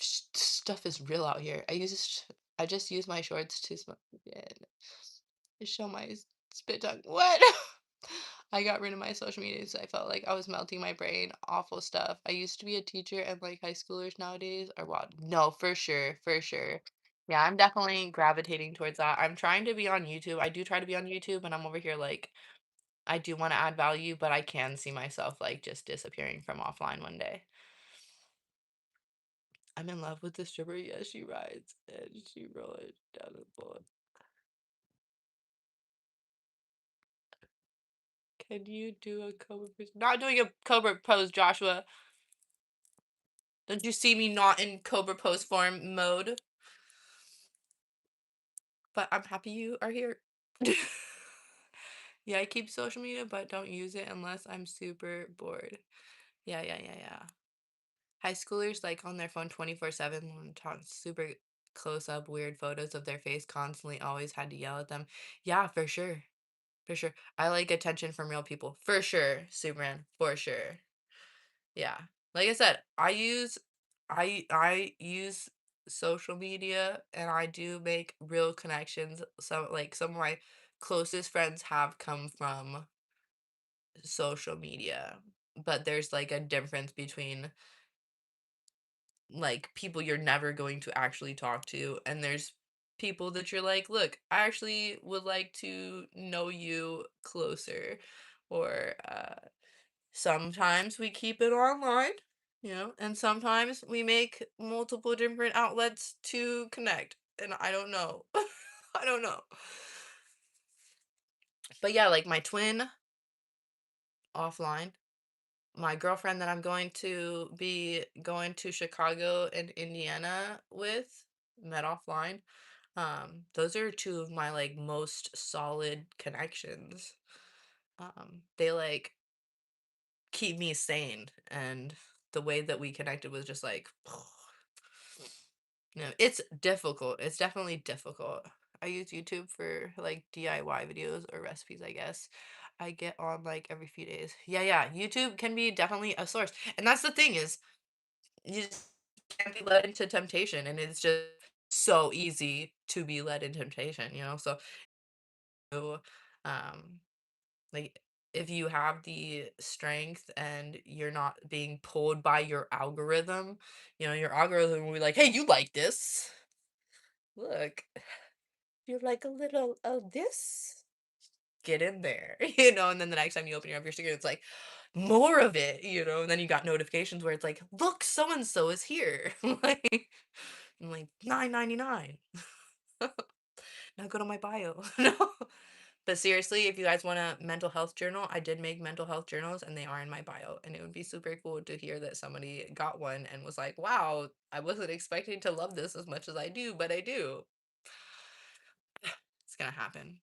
Stuff is real out here. I just use my shorts to and show my spit tongue. What? I got rid of my social media so I felt like I was melting my brain. Awful stuff. I used to be a teacher, and like high schoolers nowadays are wild. No, for sure, for sure. Yeah, I'm definitely gravitating towards that. I'm trying to be on YouTube. I do try to be on YouTube, and I'm over here like I do want to add value, but I can see myself like just disappearing from offline one day. I'm in love with the stripper. Yes, she rides and she rolls down the floor. Can you do a cobra pose? Not doing a cobra pose, Joshua. Don't you see me not in cobra pose form mode? But I'm happy you are here. Yeah, I keep social media, but don't use it unless I'm super bored. Yeah, yeah, yeah, yeah. High schoolers like on their phone 24/7 when super close up weird photos of their face constantly always had to yell at them. Yeah, for sure. For sure. I like attention from real people. For sure, Superman. For sure. Yeah. Like I said, I use social media and I do make real connections. Some of my closest friends have come from social media. But there's like a difference between like people you're never going to actually talk to, and there's people that you're like, look, I actually would like to know you closer. Or sometimes we keep it online, and sometimes we make multiple different outlets to connect, and I don't know. I don't know. But yeah, like my twin offline, my girlfriend that I'm going to be going to Chicago and Indiana with, met offline. Those are two of my like most solid connections. They like keep me sane, and the way that we connected was just like it's difficult. It's definitely difficult. I use YouTube for like DIY videos or recipes, I guess. I get on like every few days. Yeah, yeah. YouTube can be definitely a source. And that's the thing is you just can't be led into temptation, and it's just so easy to be led into temptation. So um like if you have the strength and you're not being pulled by your algorithm will be like, hey, you like this. Look, you're like a little of this. Get in there, and then the next time you open your screen, it's like more of it, and then you got notifications where it's like, look, so and so is here. like, I'm like 9.99. Now go to my bio. No. But seriously, if you guys want a mental health journal, I did make mental health journals and they are in my bio. And it would be super cool to hear that somebody got one and was like, wow, I wasn't expecting to love this as much as I do, but I do. gonna happen.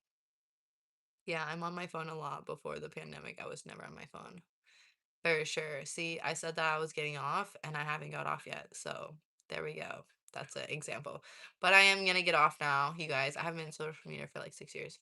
Yeah, I'm on my phone a lot. Before the pandemic, I was never on my phone. For sure. See, I said that I was getting off and I haven't got off yet. So there we go. That's an example. But I am gonna get off now, you guys. I haven't been on social media for like 6 years.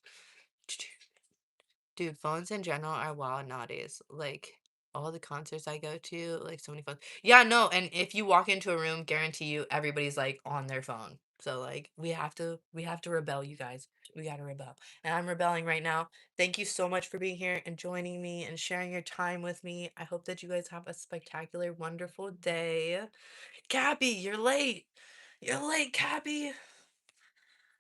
Dude, phones in general are wild nowadays. Like all the concerts I go to, like so many phones. Yeah, no, and if you walk into a room, guarantee you everybody's like on their phone. So like we have to rebel, you guys. We gotta rebel. And I'm rebelling right now. Thank you so much for being here and joining me and sharing your time with me. I hope that you guys have a spectacular, wonderful day. Cappy, you're late. You're late, Cappy.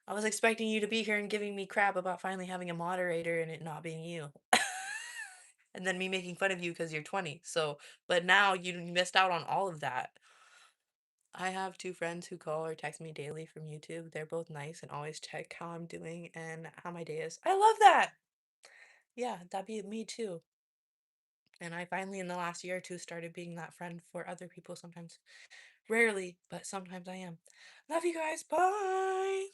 I was expecting you to be here and giving me crap about finally having a moderator and it not being you. And then me making fun of you because you're 20. So, but now you missed out on all of that. I have two friends who call or text me daily from YouTube. They're both nice and always check how I'm doing and how my day is. I love that. Yeah, that'd be me too. And I finally, in the last year or two, started being that friend for other people sometimes. Rarely, but sometimes I am. Love you guys. Bye.